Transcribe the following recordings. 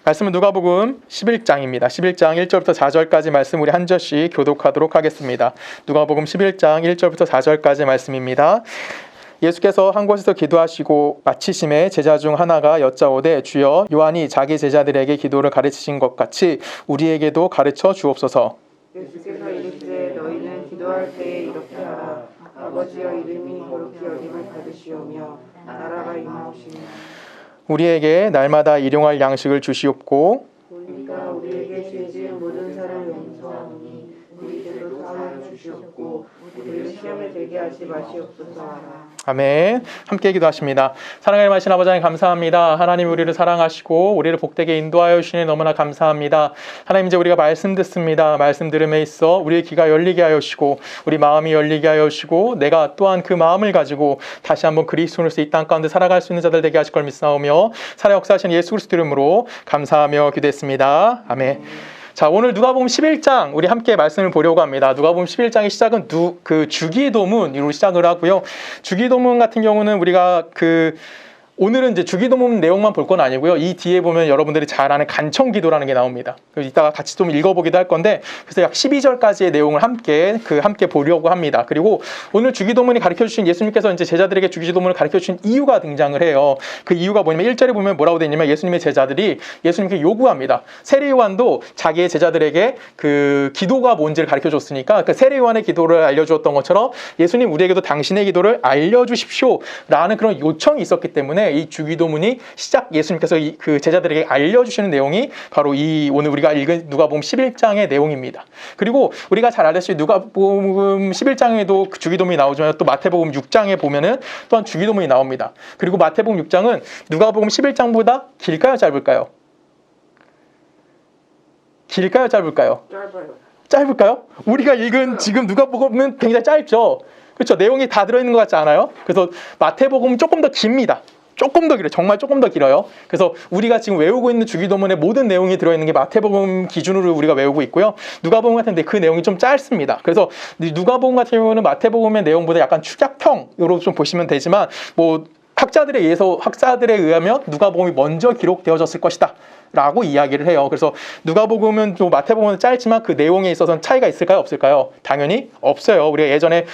말씀은 누가복음 11장입니다. 11장 1절부터 4절까지 말씀 우리 한 절씩 교독하도록 하겠습니다. 누가복음 11장 1절부터 4절까지 말씀입니다. 예수께서 한 곳에서 기도하시고 마치심에 제자 중 하나가 여짜오되 주여 요한이 자기 제자들에게 기도를 가르치신 것 같이 우리에게도 가르쳐 주옵소서. 예수께서 이르시되 너희는 기도할 때에 이렇게 하라. 아버지여 이름이 거룩히 여김을 받으시오며 나라가 임하옵시며 우리에게 날마다 일용할 양식을 주시옵고 우리가 우리에게 죄 지은 모든 사람 용서하오니 우리들도 사하여 주시옵고 우리를 시험에 들게 하지 마시옵소서 하라. 아멘. 함께 기도하십니다. 사랑하는 하신 아버지 하나님 감사합니다. 하나님 우리를 사랑하시고 우리를 복되게 인도하여 주시니 너무나 감사합니다. 하나님 이제 우리가 말씀 듣습니다. 말씀 들음에 있어 우리의 귀가 열리게 하여 주시고 우리 마음이 열리게 하여 주시고 내가 또한 그 마음을 가지고 다시 한번 그리스도로서 이 땅 가운데 살아갈 수 있는 자들 되게 하실 걸 믿사오며 살아 역사하신 예수 그리스도 이름으로 감사하며 기도했습니다. 아멘. 자, 오늘 누가복음 11장 우리 함께 말씀을 보려고 합니다. 누가복음 11장의 시작은 주기도문으로 시작을 하고요. 주기도문 같은 경우는 우리가 오늘은 이제 주기도문 내용만 볼 건 아니고요. 이 뒤에 보면 여러분들이 잘 아는 간청기도라는 게 나옵니다. 이따가 같이 좀 읽어보기도 할 건데, 그래서 약 12절까지의 내용을 함께 보려고 합니다. 그리고 오늘 주기도문이 가르쳐 주신 예수님께서 이제 제자들에게 주기도문을 가르쳐 주신 이유가 등장을 해요. 그 이유가 뭐냐면 1절에 보면 뭐라고 되어 있냐면 예수님의 제자들이 예수님께 요구합니다. 세례 요한도 자기의 제자들에게 그 기도가 뭔지를 가르쳐 줬으니까 그 세례 요한의 기도를 알려주었던 것처럼 예수님 우리에게도 당신의 기도를 알려주십시오 라는 그런 요청이 있었기 때문에 이 주기도문이 예수님께서 그 제자들에게 알려주시는 내용이 바로 이 오늘 우리가 읽은 누가복음 11장의 내용입니다. 그리고 우리가 잘 알다시피 누가복음 11장에도 그 주기도문이 나오지만 또 마태복음 6장에 보면은 또한 주기도문이 나옵니다. 그리고 마태복음 6장은 누가복음 11장보다 길까요, 짧을까요? 길까요, 짧을까요? 짧을까요? 우리가 읽은 지금 누가복음은 굉장히 짧죠. 그렇죠. 내용이 다 들어있는 것 같지 않아요? 그래서 마태복음은 조금 더 깁니다. 조금 더 길어요. 정말 조금 더 길어요. 그래서 우리가 지금 외우고 있는 주기도문의 모든 내용이 들어있는 게 마태복음 기준으로 우리가 외우고 있고요. 누가복음 같은데 그 내용이 좀 짧습니다. 그래서 누가복음 같은 경우는 마태복음의 내용보다 약간 축약형으로 좀 보시면 되지만 학자들에 의하면 누가복음이 먼저 기록되어졌을 것이다 라고 이야기를 해요. 그래서 누가복음은 또 마태복음은 짧지만 그 내용에 있어서는 차이가 있을까요? 없을까요? 당연히 없어요. 우리가 예전에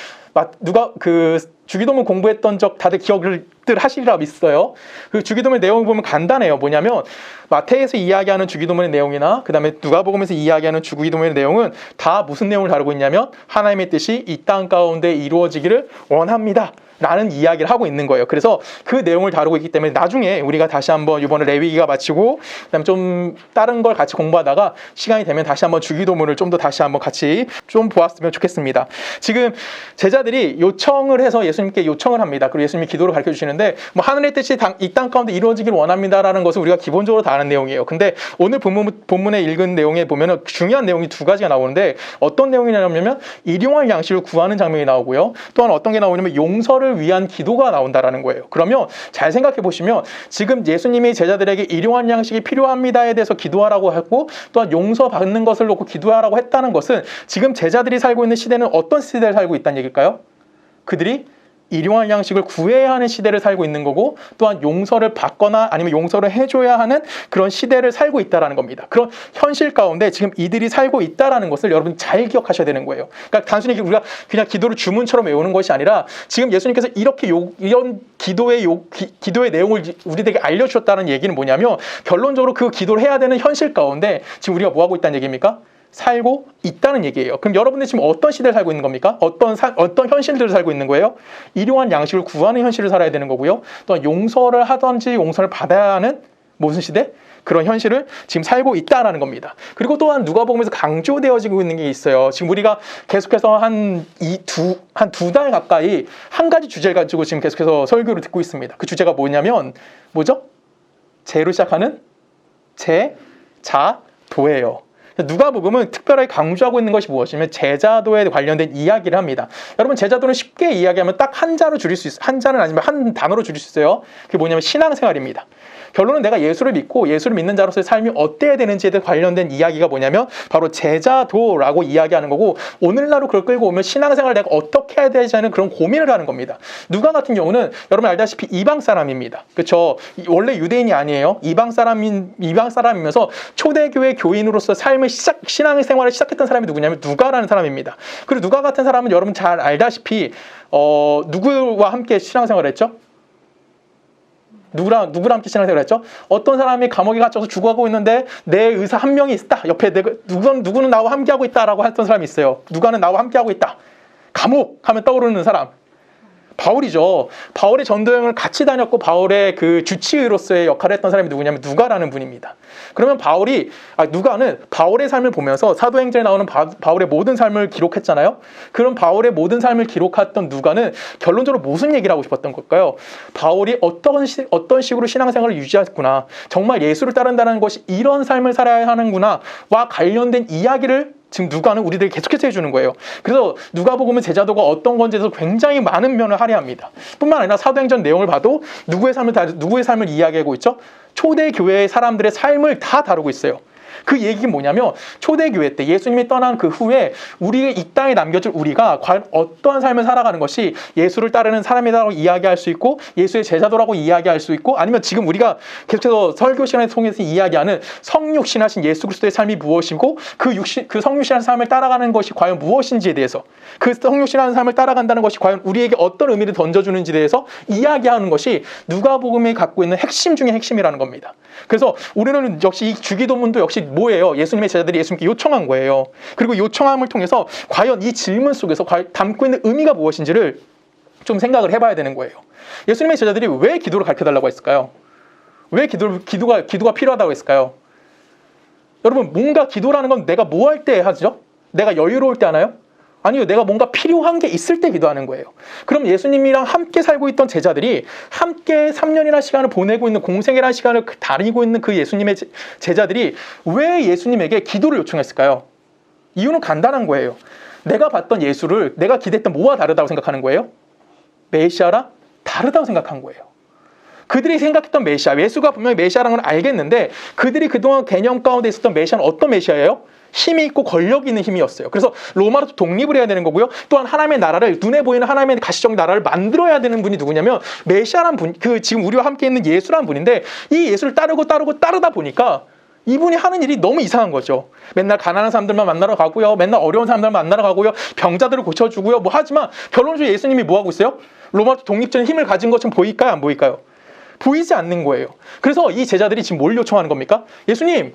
주기도문 공부했던 적 다들 기억을 하시리라 믿어요. 그 주기도문의 내용을 보면 간단해요. 뭐냐면 마태에서 이야기하는 주기도문의 내용이나 그 다음에 누가복음에서 이야기하는 주기도문의 내용은 다 무슨 내용을 다루고 있냐면 하나님의 뜻이 이 땅 가운데 이루어지기를 원합니다 라는 이야기를 하고 있는 거예요. 그래서 그 내용을 다루고 있기 때문에 나중에 우리가 다시 한번 이번에 레위기가 마치고 그다음에 좀 다른 걸 같이 공부하다가 시간이 되면 다시 한번 주기도문을 좀 더 다시 한번 같이 좀 보았으면 좋겠습니다. 지금 제자들이 요청을 해서 예수님께 요청을 합니다. 그리고 예수님이 기도를 가르쳐 주시는데 하늘의 뜻이 이 땅 가운데 이루어지기를 원합니다라는 것은 우리가 기본적으로 다 아는 내용이에요. 근데 오늘 본문에 읽은 내용에 보면은 중요한 내용이 두 가지가 나오는데 어떤 내용이냐면 일용할 양식을 구하는 장면이 나오고요. 또한 어떤 게 나오냐면 용서를 위한 기도가 나온다라는 거예요. 그러면 잘 생각해 보시면 지금 예수님이 제자들에게 일용할 양식이 필요합니다에 대해서 기도하라고 하고 또한 용서받는 것을 놓고 기도하라고 했다는 것은 지금 제자들이 살고 있는 시대는 어떤 시대를 살고 있다는 얘기일까요? 그들이 일용할 양식을 구해야 하는 시대를 살고 있는 거고 또한 용서를 받거나 아니면 용서를 해줘야 하는 그런 시대를 살고 있다는 겁니다. 그런 현실 가운데 지금 이들이 살고 있다는 것을 여러분 잘 기억하셔야 되는 거예요. 그러니까 단순히 우리가 그냥 기도를 주문처럼 외우는 것이 아니라 지금 예수님께서 이렇게 이런 기도의 내용을 우리에게 알려주셨다는 얘기는 뭐냐면 결론적으로 그 기도를 해야 되는 현실 가운데 지금 우리가 뭐 하고 있다는 얘기입니까? 살고 있다는 얘기예요. 그럼 여러분들 지금 어떤 시대를 살고 있는 겁니까? 어떤 현실들을 살고 있는 거예요? 일용할 양식을 구하는 현실을 살아야 되는 거고요. 또 용서를 하든지 용서를 받아야 하는 무슨 시대? 그런 현실을 지금 살고 있다라는 겁니다. 그리고 또한 누가복음에서 강조되어지고 있는 게 있어요. 지금 우리가 계속해서 한 두 달 가까이 한 가지 주제를 가지고 지금 계속해서 설교를 듣고 있습니다. 그 주제가 뭐죠? 제로 시작하는 제자도예요. 누가복음은 특별하게 강조하고 있는 것이 무엇이냐면 제자도에 관련된 이야기를 합니다. 여러분 제자도는 쉽게 이야기하면 딱 한 자로 줄일 수 있어요. 한 자는 아니면 한 단어로 줄일 수 있어요. 그게 뭐냐면 신앙생활입니다. 결론은 내가 예수를 믿고 예수를 믿는 자로서의 삶이 어때야 되는지에 관련된 이야기가 뭐냐면 바로 제자도라고 이야기하는 거고, 오늘날로 그걸 끌고 오면 신앙생활을 내가 어떻게 해야 되지 하는 그런 고민을 하는 겁니다. 누가 같은 경우는 여러분 알다시피 이방 사람입니다. 그렇죠? 원래 유대인이 아니에요. 이방 사람이면서 초대교회 교인으로서 신앙생활을 시작했던 사람이 누구냐면 누가라는 사람입니다. 그리고 누가 같은 사람은 여러분 잘 알다시피 누구와 함께 신앙생활을 했죠? 누구랑 함께 신앙생활을 했죠? 어떤 사람이 감옥에 갇혀서 죽어가고 있는데 내 의사 한 명이 있다. 옆에 누구는 나와 함께하고 있다라고 했던 사람이 있어요. 누가는 나와 함께하고 있다. 감옥 하면 떠오르는 사람. 바울이죠. 바울의 전도여행을 같이 다녔고 바울의 그 주치의로서의 역할을 했던 사람이 누구냐면 누가라는 분입니다. 그러면 누가는 바울의 삶을 보면서 사도행전에 나오는 바울의 모든 삶을 기록했잖아요. 그럼 바울의 모든 삶을 기록했던 누가는 결론적으로 무슨 얘기를 하고 싶었던 걸까요? 바울이 어떤 식으로 신앙생활을 유지했구나, 정말 예수를 따른다는 것이 이런 삶을 살아야 하는구나와 관련된 이야기를 지금 누가는 우리들에게 계속해서 해주는 거예요. 그래서 누가복음은 제자도가 어떤 건지에 대해서 굉장히 많은 면을 할애합니다. 뿐만 아니라 사도행전 내용을 봐도 누구의 삶을 이야기하고 있죠? 초대교회의 사람들의 삶을 다 다루고 있어요. 그 얘기는 뭐냐면 초대교회 때 예수님이 떠난 그 후에 우리의 이 땅에 남겨질 우리가 과연 어떠한 삶을 살아가는 것이 예수를 따르는 사람이라고 이야기할 수 있고 예수의 제자도라고 이야기할 수 있고, 아니면 지금 우리가 계속해서 설교 시간을 통해서 이야기하는 성육신하신 예수 그리스도의 삶이 무엇이고 그 성육신하신 삶을 따라가는 것이 과연 무엇인지에 대해서, 그 성육신하는 삶을 따라간다는 것이 과연 우리에게 어떤 의미를 던져주는지에 대해서 이야기하는 것이 누가복음이 갖고 있는 핵심 중에 핵심이라는 겁니다. 그래서 우리는 역시 이 주기도문도 역시 뭐예요? 예수님의 제자들이 예수님께 요청한 거예요. 그리고 요청함을 통해서 과연 이 질문 속에서 담고 있는 의미가 무엇인지를 좀 생각을 해봐야 되는 거예요. 예수님의 제자들이 왜 기도를 가르쳐달라고 했을까요? 왜 기도가 필요하다고 했을까요? 여러분, 뭔가 기도라는 건 내가 뭐 할 때 하죠? 내가 여유로울 때 하나요? 아니요, 내가 뭔가 필요한 게 있을 때 기도하는 거예요. 그럼 예수님이랑 함께 살고 있던 제자들이 함께 3년이나 시간을 보내고 있는, 공생애라는 시간을 다니고 있는 그 예수님의 제자들이 왜 예수님에게 기도를 요청했을까요? 이유는 간단한 거예요. 내가 봤던 예수를, 내가 기대했던 뭐와 다르다고 생각하는 거예요? 메시아랑 다르다고 생각한 거예요. 그들이 생각했던 메시아, 예수가 분명히 메시아라는 걸 알겠는데 그들이 그동안 개념 가운데 있었던 메시아는 어떤 메시아예요? 힘이 있고 권력이 있는 힘이었어요. 그래서 로마로부터 독립을 해야 되는 거고요. 또한 하나님의 나라를, 눈에 보이는 하나님의 가시적 나라를 만들어야 되는 분이 누구냐면 메시아란 분, 지금 우리와 함께 있는 예수란 분인데, 이 예수를 따르다 보니까 이분이 하는 일이 너무 이상한 거죠. 맨날 가난한 사람들만 만나러 가고요. 맨날 어려운 사람들만 만나러 가고요. 병자들을 고쳐주고요. 하지만 결론적으로 예수님이 뭐 하고 있어요? 로마로부터 독립 전에 힘을 가진 것처럼 보일까요? 안 보일까요? 보이지 않는 거예요. 그래서 이 제자들이 지금 뭘 요청하는 겁니까? 예수님,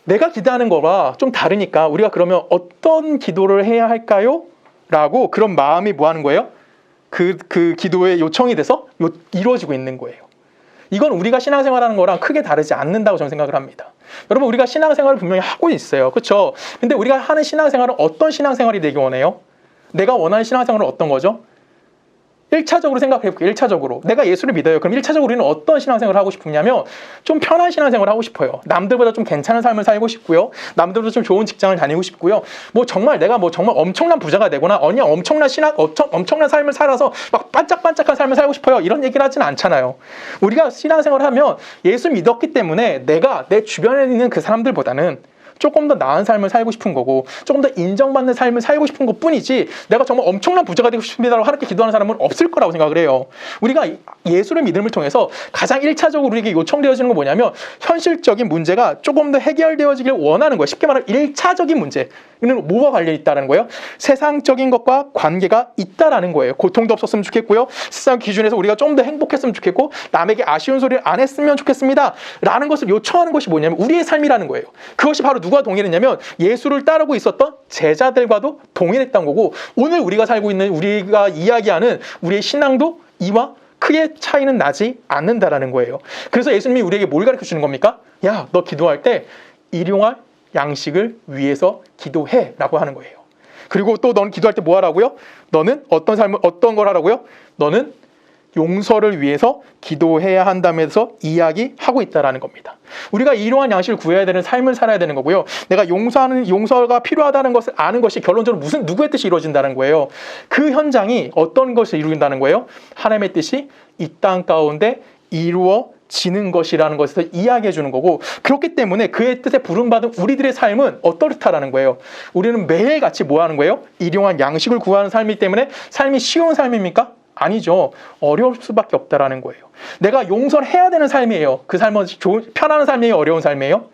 내가 기도하는 거와 좀 다르니까 우리가 그러면 어떤 기도를 해야 할까요? 라고 그런 마음이 뭐 하는 거예요? 그 기도의 요청이 돼서 이루어지고 있는 거예요. 이건 우리가 신앙생활하는 거랑 크게 다르지 않는다고 저는 생각을 합니다. 여러분, 우리가 신앙생활을 분명히 하고 있어요. 그렇죠? 근데 우리가 하는 신앙생활은 어떤 신앙생활이 되기 원해요? 내가 원하는 신앙생활은 어떤 거죠? 1차적으로 생각해 볼게요. 1차적으로. 내가 예수를 믿어요. 그럼 1차적으로 우리는 어떤 신앙생활을 하고 싶냐면 좀 편한 신앙생활을 하고 싶어요. 남들보다 좀 괜찮은 삶을 살고 싶고요. 남들보다 좀 좋은 직장을 다니고 싶고요. 정말 내가 정말 엄청난 부자가 되거나 아니야 엄청난 삶을 살아서 막 반짝반짝한 삶을 살고 싶어요. 이런 얘기를 하지는 않잖아요. 우리가 신앙생활을 하면 예수 믿었기 때문에 내가 내 주변에 있는 그 사람들보다는 조금 더 나은 삶을 살고 싶은 거고 조금 더 인정받는 삶을 살고 싶은 것 뿐이지, 내가 정말 엄청난 부자가 되고 싶습니다라고 하나님께 기도하는 사람은 없을 거라고 생각을 해요. 우리가 예수를 믿음을 통해서 가장 1차적으로 우리에게 요청되어지는 건 뭐냐면 현실적인 문제가 조금 더 해결되어지길 원하는 거예요. 쉽게 말하면 1차적인 문제는 뭐와 관련이 있다는 거예요? 세상적인 것과 관계가 있다라는 거예요. 고통도 없었으면 좋겠고요. 세상 기준에서 우리가 좀 더 행복했으면 좋겠고 남에게 아쉬운 소리를 안 했으면 좋겠습니다 라는 것을 요청하는 것이 뭐냐면 우리의 삶이라는 거예요. 그것이 바로 누가 동일했냐면 예수를 따르고 있었던 제자들과도 동일했던 거고, 오늘 우리가 살고 있는, 우리가 이야기하는 우리의 신앙도 이와 크게 차이는 나지 않는다라는 거예요. 그래서 예수님이 우리에게 뭘 가르쳐 주는 겁니까? 야, 너 기도할 때 일용할 양식을 위해서 기도해 라고 하는 거예요. 그리고 또 너는 기도할 때 뭐 하라고요? 너는 어떤 걸 하라고요? 너는 용서를 위해서 기도해야 한다면서 이야기하고 있다라는 겁니다. 우리가 이러한 양식을 구해야 되는 삶을 살아야 되는 거고요. 내가 용서가 필요하다는 것을 아는 것이 결론적으로 누구의 뜻이 이루어진다는 거예요. 그 현장이 어떤 것을 이루어진다는 거예요? 하나님의 뜻이 이 땅 가운데 이루어지는 것이라는 것에서 이야기해 주는 거고, 그렇기 때문에 그의 뜻에 부름받은 우리들의 삶은 어떻다라는 거예요. 우리는 매일같이 뭐 하는 거예요? 일용할 양식을 구하는 삶이기 때문에 삶이 쉬운 삶입니까? 아니죠. 어려울 수밖에 없다라는 거예요. 내가 용서를 해야 되는 삶이에요. 그 삶은 편안한 삶이에요? 어려운 삶이에요?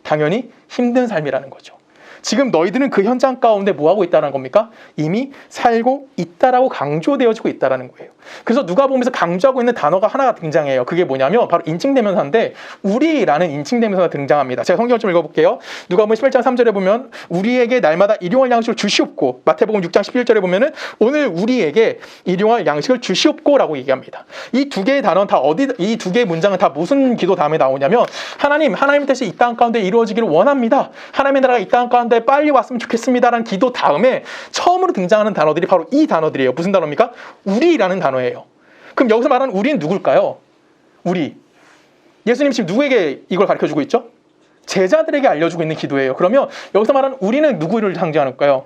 당연히 힘든 삶이라는 거죠. 지금 너희들은 그 현장 가운데 뭐 하고 있다는 겁니까? 이미 살고 있다라고 강조되어지고 있다라는 거예요. 그래서 누가복음에서 강조하고 있는 단어가 하나가 등장해요. 그게 뭐냐면 바로 인칭대명사인데 우리라는 인칭대명사가 등장합니다. 제가 성경을 좀 읽어볼게요. 누가복음 11장 3절에 보면 우리에게 날마다 일용할 양식을 주시옵고, 마태복음 6장 11절에 보면은 오늘 우리에게 일용할 양식을 주시옵고라고 얘기합니다. 이 두 개의 단어는 다 이 두 개의 문장은 다 무슨 기도 다음에 나오냐면 하나님의 뜻이 이 땅 가운데 이루어지기를 원합니다. 하나님의 나라가 이 땅 가운데 빨리 왔으면 좋겠습니다라는 기도 다음에 처음으로 등장하는 단어들이 바로 이 단어들이에요. 무슨 단어입니까? 우리라는 단어예요. 그럼 여기서 말하는 우리는 누굴까요? 우리. 예수님 지금 누구에게 이걸 가르쳐주고 있죠? 제자들에게 알려주고 있는 기도예요. 그러면 여기서 말하는 우리는 누구를 상징할까요?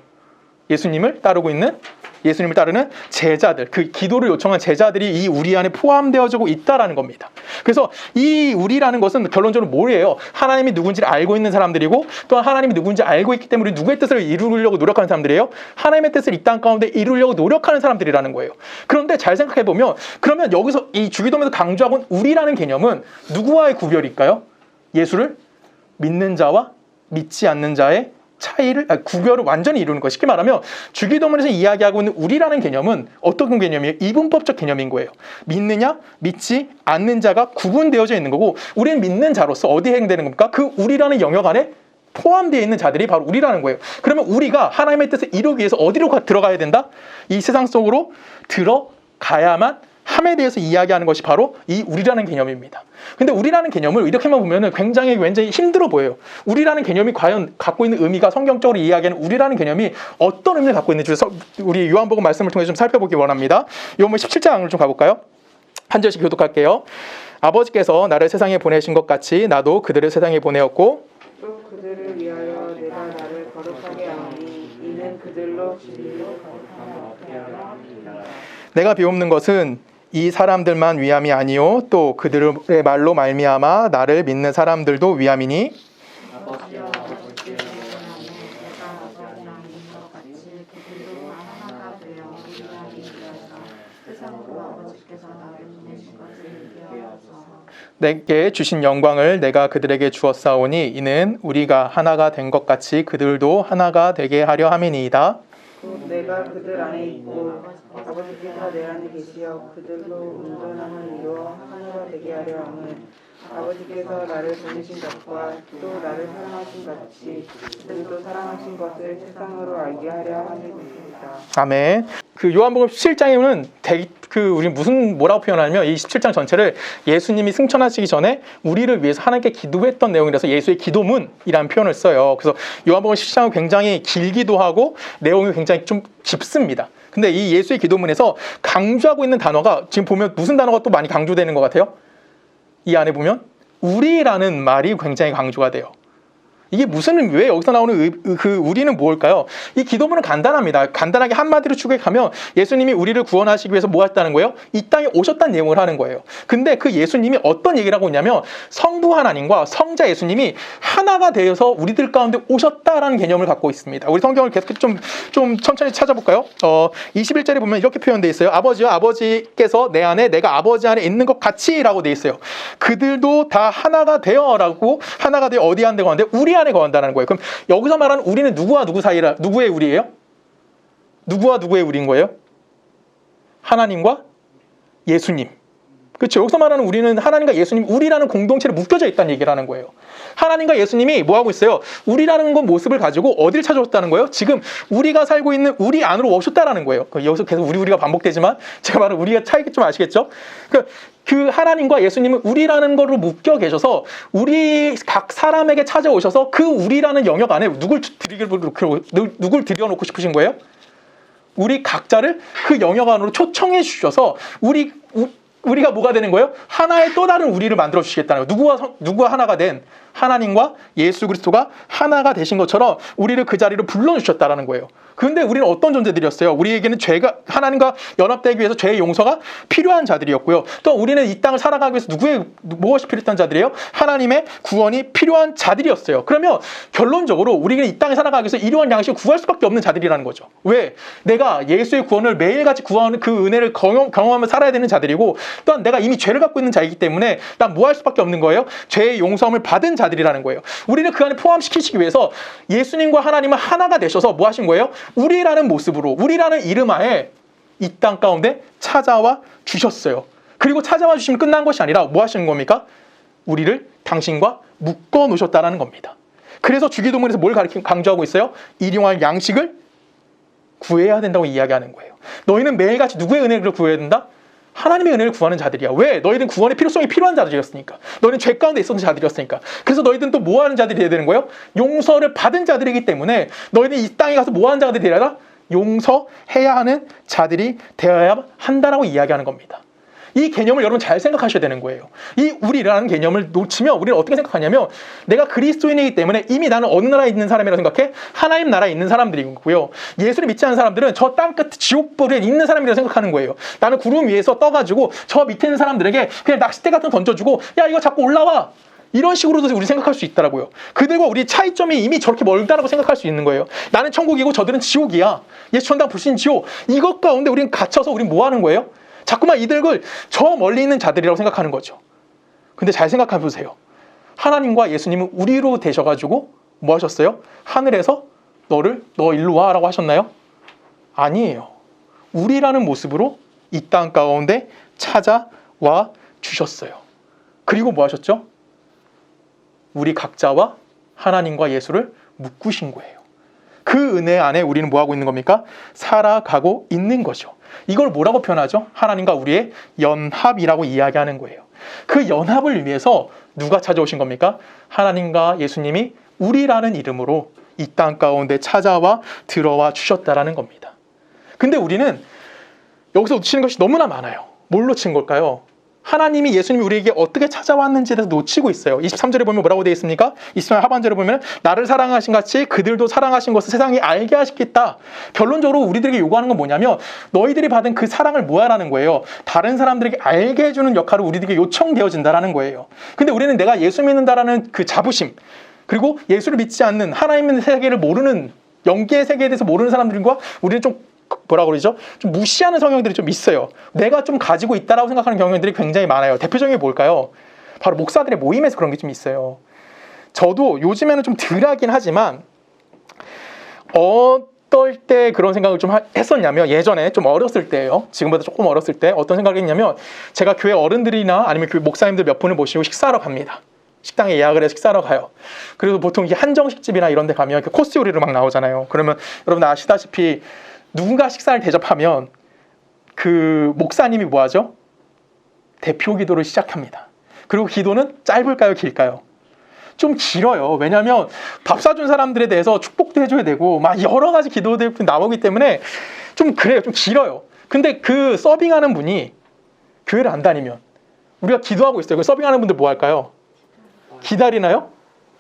예수님을 따르는 제자들, 그 기도를 요청한 제자들이 이 우리 안에 포함되어지고 있다라는 겁니다. 그래서 이 우리라는 것은 결론적으로 뭐예요? 하나님이 누군지를 알고 있는 사람들이고, 또한 하나님이 누군지 알고 있기 때문에 누구의 뜻을 이루려고 노력하는 사람들이에요. 하나님의 뜻을 이 땅 가운데 이루려고 노력하는 사람들이라는 거예요. 그런데 잘 생각해 보면, 그러면 여기서 이 주기도면서 강조하고 있는 우리라는 개념은 누구와의 구별일까요? 예수를 믿는 자와 믿지 않는 자의 구별을 완전히 이루는 것. 쉽게 말하면 주기도문에서 이야기하고 있는 우리라는 개념은 어떤 개념이에요? 이분법적 개념인 거예요. 믿느냐 믿지 않는 자가 구분되어져 있는 거고, 우리는 믿는 자로서 어디에 해당되는 겁니까? 그 우리라는 영역 안에 포함되어 있는 자들이 바로 우리라는 거예요. 그러면 우리가 하나님의 뜻을 이루기 위해서 어디로 들어가야 된다? 이 세상 속으로 들어가야만 함에 대해서 이야기하는 것이 바로 이 우리라는 개념입니다. 근데 우리라는 개념을 이렇게만 보면 굉장히 힘들어 보여요. 우리라는 개념이 과연 갖고 있는 의미가, 성경적으로 이야기하는 우리라는 개념이 어떤 의미를 갖고 있는지 우리 요한복음 말씀을 통해 좀 살펴보기 원합니다. 요한복음 17장을 좀 가볼까요? 한 절씩 교독할게요. 아버지께서 나를 세상에 보내신 것 같이 나도 그들을 세상에 보내었고, 또 그들을 위하여 내가 나를 거룩하게 하오니 이는 그들로 진리로 거룩하게 하려 함이니라. 내가 비옵는 것은 이 사람들만 위함이 아니요 또 그들의 말로 말미암아 나를 믿는 사람들도 위함이니, 아버지여 아버지께서 내가 아버지랑 있는 것 같이 그들도 하나가 되어 우리가 이루어서 세상으로 아버지께서 나를 보내신 것을 믿게 하소서. 내게 주신 영광을 내가 그들에게 주었사오니 이는 우리가 하나가 된 것 같이 그들도 하나가 되게 하려 함이니이다. 곧 내가 그들 안에 있고 아버지께서 내 안에 계시어 그들로 온전함을 이루어 하나가 되게 하려 함은 아버지께서 나를 보내신 것과 또 나를 사랑하신 같이 그들도 사랑하신 것을 세상으로 알게 하려 함이니이다. 아멘. 그 요한복음 17장에는 우리 뭐라고 표현하냐면 이 17장 전체를 예수님이 승천하시기 전에 우리를 위해서 하나님께 기도했던 내용이라서 예수의 기도문이라는 표현을 써요. 그래서 요한복음 17장은 굉장히 길기도 하고 내용이 굉장히 좀 깊습니다. 근데 이 예수의 기도문에서 강조하고 있는 단어가 지금 보면 무슨 단어가 또 많이 강조되는 것 같아요? 이 안에 보면 우리라는 말이 굉장히 강조가 돼요. 이게 왜 여기서 나오는 그 우리는 뭘까요? 이 기도문은 간단합니다. 간단하게 한마디로 추격하면 예수님이 우리를 구원하시기 위해서 뭐 했다는 거예요? 이 땅에 오셨다는 내용을 하는 거예요. 근데 그 예수님이 어떤 얘기를 하고 있냐면 성부 하나님과 성자 예수님이 하나가 되어서 우리들 가운데 오셨다라는 개념을 갖고 있습니다. 우리 성경을 계속 좀 천천히 찾아볼까요? 21절에 보면 이렇게 표현되어 있어요. 아버지여 아버지께서 내 안에 내가 아버지 안에 있는 것 같이 라고 되어 있어요. 그들도 다 하나가 되어 어디 안에 거하는데 우리 안에 거한다는 거예요. 그럼 여기서 말하는 우리는 누구와 누구 사이라, 누구의 우리예요? 누구와 누구의 우리인 거예요? 하나님과 예수님. 그렇죠. 여기서 말하는 우리는 하나님과 예수님, 우리라는 공동체를 묶여져 있다는 얘기를 하는 거예요. 하나님과 예수님이 뭐 하고 있어요? 우리라는 건 모습을 가지고 어디를 찾아왔다는 거예요? 지금 우리가 살고 있는 우리 안으로 오셨다라는 거예요. 여기서 계속 우리가 반복되지만 제가 말하는 우리가 차이가 좀 아시겠죠? 그 하나님과 예수님은 우리라는 거로 묶여 계셔서 우리 각 사람에게 찾아오셔서 그 우리라는 영역 안에 누굴 들여놓고 싶으신 거예요? 우리 각자를 그 영역 안으로 초청해 주셔서 우리가 뭐가 되는 거예요? 하나의 또 다른 우리를 만들어 주시겠다는 거예요. 누구와 하나가 된 하나님과 예수 그리스도가 하나가 되신 것처럼 우리를 그 자리로 불러주셨다라는 거예요. 그런데 우리는 어떤 존재들이었어요? 우리에게는 죄가 하나님과 연합되기 위해서 죄의 용서가 필요한 자들이었고요. 또 우리는 이 땅을 살아가기 위해서 무엇이 필요했던 자들이에요? 하나님의 구원이 필요한 자들이었어요. 그러면 결론적으로 우리는 이 땅에 살아가기 위해서 일용할 양식을 구할 수밖에 없는 자들이라는 거죠. 왜? 내가 예수의 구원을 매일같이 구하는 그 은혜를 경험하며 살아야 되는 자들이고, 또한 내가 이미 죄를 갖고 있는 자이기 때문에 난 뭐 할 수밖에 없는 거예요? 죄의 용서함을 받은 자들이라는 거예요. 우리를 그 안에 포함시키시기 위해서 예수님과 하나님은 하나가 되셔서 뭐 하신 거예요? 우리라는 모습으로, 우리라는 이름 하에 이 땅 가운데 찾아와 주셨어요. 그리고 찾아와 주시면 끝난 것이 아니라 뭐 하시는 겁니까? 우리를 당신과 묶어 놓으셨다는 겁니다. 그래서 주기도문에서 뭘 강조하고 있어요? 일용할 양식을 구해야 된다고 이야기하는 거예요. 너희는 매일같이 누구의 은혜를 구해야 된다? 하나님의 은혜를 구하는 자들이야. 왜? 너희는 구원의 필요성이 필요한 자들이었으니까. 너희는 죄 가운데 있었던 자들이었으니까. 그래서 너희들은 또 뭐 하는 자들이 되어야 되는 거예요? 용서를 받은 자들이기 때문에 너희는 이 땅에 가서 뭐 하는 자들이 되어야 용서해야 하는 자들이 되어야 한다라고 이야기하는 겁니다. 이 개념을 여러분 잘 생각하셔야 되는 거예요. 이 우리라는 개념을 놓치면 우리는 어떻게 생각하냐면, 내가 그리스도인이기 때문에 이미 나는 어느 나라에 있는 사람이라고 생각해? 하나님 나라에 있는 사람들이고요. 예수를 믿지 않는 사람들은 저 땅끝 지옥불에 있는 사람이라고 생각하는 거예요. 나는 구름 위에서 떠가지고 저 밑에 있는 사람들에게 그냥 낚싯대 같은 거 던져주고, 야 이거 자꾸 올라와, 이런 식으로도 우리 생각할 수 있더라고요. 그들과 우리 차이점이 이미 저렇게 멀다라고 생각할 수 있는 거예요. 나는 천국이고 저들은 지옥이야. 예수 천당 불신 지옥. 이것 가운데 우리는 갇혀서 우리는 뭐 하는 거예요? 자꾸만 이들을 저 멀리 있는 자들이라고 생각하는 거죠. 근데 잘 생각해 보세요. 하나님과 예수님은 우리로 되셔가지고 뭐 하셨어요? 하늘에서 너 일로 와 라고 하셨나요? 아니에요. 우리라는 모습으로 이 땅 가운데 찾아와 주셨어요. 그리고 뭐 하셨죠? 우리 각자와 하나님과 예수를 묶으신 거예요. 그 은혜 안에 우리는 뭐 하고 있는 겁니까? 살아가고 있는 거죠. 이걸 뭐라고 표현하죠? 하나님과 우리의 연합이라고 이야기하는 거예요. 그 연합을 위해서 누가 찾아오신 겁니까? 하나님과 예수님이 우리라는 이름으로 이 땅 가운데 찾아와 들어와 주셨다라는 겁니다. 근데 우리는 여기서 놓치는 것이 너무나 많아요. 뭘 놓친 걸까요? 하나님이, 예수님이 우리에게 어떻게 찾아왔는지에 대해서 놓치고 있어요. 23절에 보면 뭐라고 되어 있습니까? 23절 하반절에 보면 나를 사랑하신 같이 그들도 사랑하신 것을 세상이 알게 하시겠다. 결론적으로 우리들에게 요구하는 건 뭐냐면, 너희들이 받은 그 사랑을 뭐하라는 거예요? 다른 사람들에게 알게 해주는 역할을 우리들에게 요청되어진다라는 거예요. 근데 우리는 내가 예수 믿는다라는 그 자부심, 그리고 예수를 믿지 않는, 하나님의 세계를 모르는, 영계의 세계에 대해서 모르는 사람들과 우리는 좀 뭐라 그러죠? 좀 무시하는 성향들이 좀 있어요. 내가 좀 가지고 있다라고 생각하는 경향들이 굉장히 많아요. 대표적인 게 뭘까요? 바로 목사들의 모임에서 그런 게 좀 있어요. 저도 요즘에는 좀 덜하긴 하지만 어떨 때 그런 생각을 좀 했었냐면, 예전에 좀 어렸을 때예요. 지금보다 조금 어렸을 때 어떤 생각을 했냐면, 제가 교회 어른들이나 아니면 교회 목사님들 몇 분을 모시고 식사하러 갑니다. 식당에 예약을 해서 식사하러 가요. 그리고 보통 이게 한정식집이나 이런 데 가면 이렇게 코스 요리로 막 나오잖아요. 그러면 여러분 아시다시피 누군가 식사를 대접하면 그 목사님이 뭐 하죠? 대표 기도를 시작합니다. 그리고 기도는 짧을까요? 길까요? 좀 길어요. 왜냐하면 밥 사준 사람들에 대해서 축복도 해줘야 되고 막 여러 가지 기도들이 나오기 때문에 좀 그래요. 좀 길어요. 근데 그 서빙하는 분이 교회를 안 다니면, 우리가 기도하고 있어요. 그 서빙하는 분들 뭐 할까요? 기다리나요?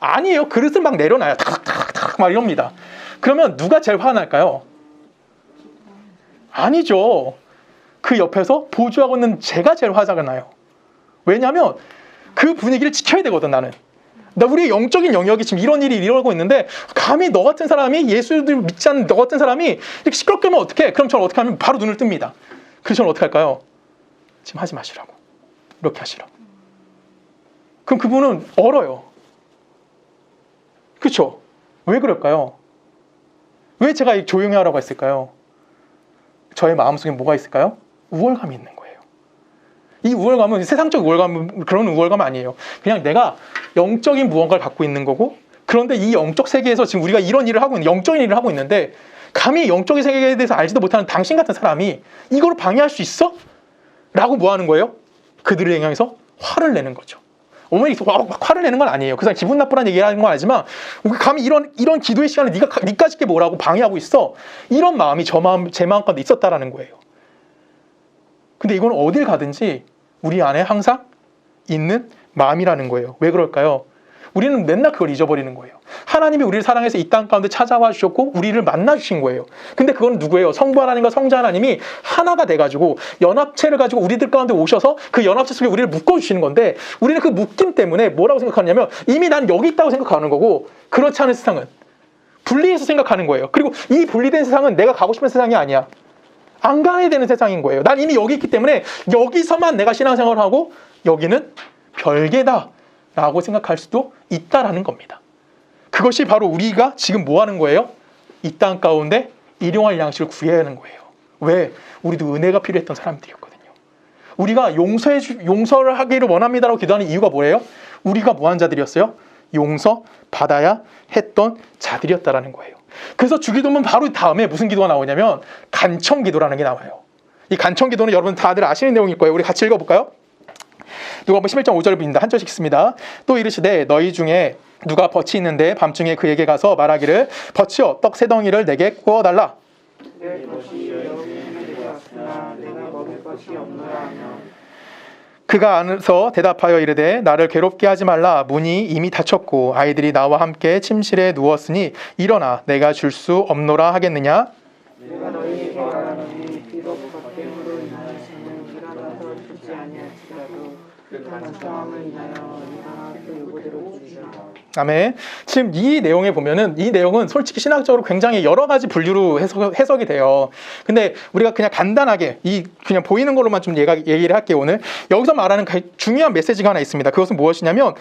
아니에요. 그릇을 막 내려놔요. 탁탁탁 막 이럽니다. 그러면 누가 제일 화가 날까요? 아니죠. 그 옆에서 보조하고 있는 제가 제일 화가 나요. 왜냐하면 그 분위기를 지켜야 되거든, 나는. 우리의 영적인 영역이 지금 이런 일이 일어나고 있는데, 감히 너 같은 사람이, 예수를 믿지 않는 너 같은 사람이 이렇게 시끄럽게 하면 어떡해? 그럼 저는 어떻게 하면 바로 눈을 뜹니다. 그래서 저는 어떻게 할까요? 지금 하지 마시라고. 이렇게 하시라고. 그럼 그분은 얼어요. 그렇죠? 왜 그럴까요? 왜 제가 조용히 하라고 했을까요? 저의 마음속에 뭐가 있을까요? 우월감이 있는 거예요. 이 우월감은 세상적 우월감은 그런 우월감 아니에요. 그냥 내가 영적인 무언가를 갖고 있는 거고, 그런데 이 영적 세계에서 지금 우리가 이런 일을 하고 있는, 영적인 일을 하고 있는데, 감히 영적인 세계에 대해서 알지도 못하는 당신 같은 사람이 이걸 방해할 수 있어? 라고 뭐 하는 거예요? 그들을 향해서 화를 내는 거죠. 어머니 막 화를 내는 건 아니에요. 그 사람 기분 나쁘라는 얘기를 하는 건 아니지만 우리 감히 이런 기도의 시간을 니까짓 게 뭐라고 방해하고 있어. 이런 마음이 제 마음 가운데 있었다라는 거예요. 근데 이건 어딜 가든지 우리 안에 항상 있는 마음이라는 거예요. 왜 그럴까요? 우리는 맨날 그걸 잊어버리는 거예요. 하나님이 우리를 사랑해서 이 땅 가운데 찾아와 주셨고 우리를 만나 주신 거예요. 근데 그건 누구예요? 성부 하나님과 성자 하나님이 하나가 돼가지고 연합체를 가지고 우리들 가운데 오셔서 그 연합체 속에 우리를 묶어주시는 건데 우리는 그 묶임 때문에 뭐라고 생각하냐면 이미 난 여기 있다고 생각하는 거고 그렇지 않은 세상은 분리해서 생각하는 거예요. 그리고 이 분리된 세상은 내가 가고 싶은 세상이 아니야. 안 가야 되는 세상인 거예요. 난 이미 여기 있기 때문에 여기서만 내가 신앙생활을 하고 여기는 별개다 라고 생각할 수도 있다라는 겁니다. 그것이 바로 우리가 지금 뭐 하는 거예요? 이 땅 가운데 일용할 양식을 구해야 하는 거예요. 왜? 우리도 은혜가 필요했던 사람들이었거든요. 우리가 용서를 하기를 원합니다라고 기도하는 이유가 뭐예요? 우리가 뭐한 자들이었어요? 용서 받아야 했던 자들이었다라는 거예요. 그래서 주기도문 바로 다음에 무슨 기도가 나오냐면 간청기도라는 게 나와요. 이 간청기도는 여러분 다들 아시는 내용일 거예요. 우리 같이 읽어볼까요? 누가복음 11장 5절입니다. 한 절씩 읽습니다. 또 이르시되 너희 중에 누가 벗이 있는데 밤중에 그에게 가서 말하기를 벗이여 떡 세 덩이를 내게 구워달라. 내 것이 여호와에게 왔으나 내가 먹을 것이 없노라 하며 그가 안에서 대답하여 이르되 나를 괴롭게 하지 말라. 문이 이미 닫혔고 아이들이 나와 함께 침실에 누웠으니 일어나 내가 줄 수 없노라 하겠느냐. 내가 너희에게 말하노니 비록 겉됨으로 인하여서는 일어나서 주지 아니할지라도 그 간청함을 인하여 일어나 그 요구대로 주리라. 아멘. 지금 이 내용에 보면은 이 내용은 솔직히 신학적으로 굉장히 여러 가지 분류로 해석이 돼요. 근데 우리가 그냥 간단하게 그냥 보이는 걸로만 좀 얘기를 할게요. 오늘 여기서 말하는 중요한 메시지가 하나 있습니다. 그것은 무엇이냐면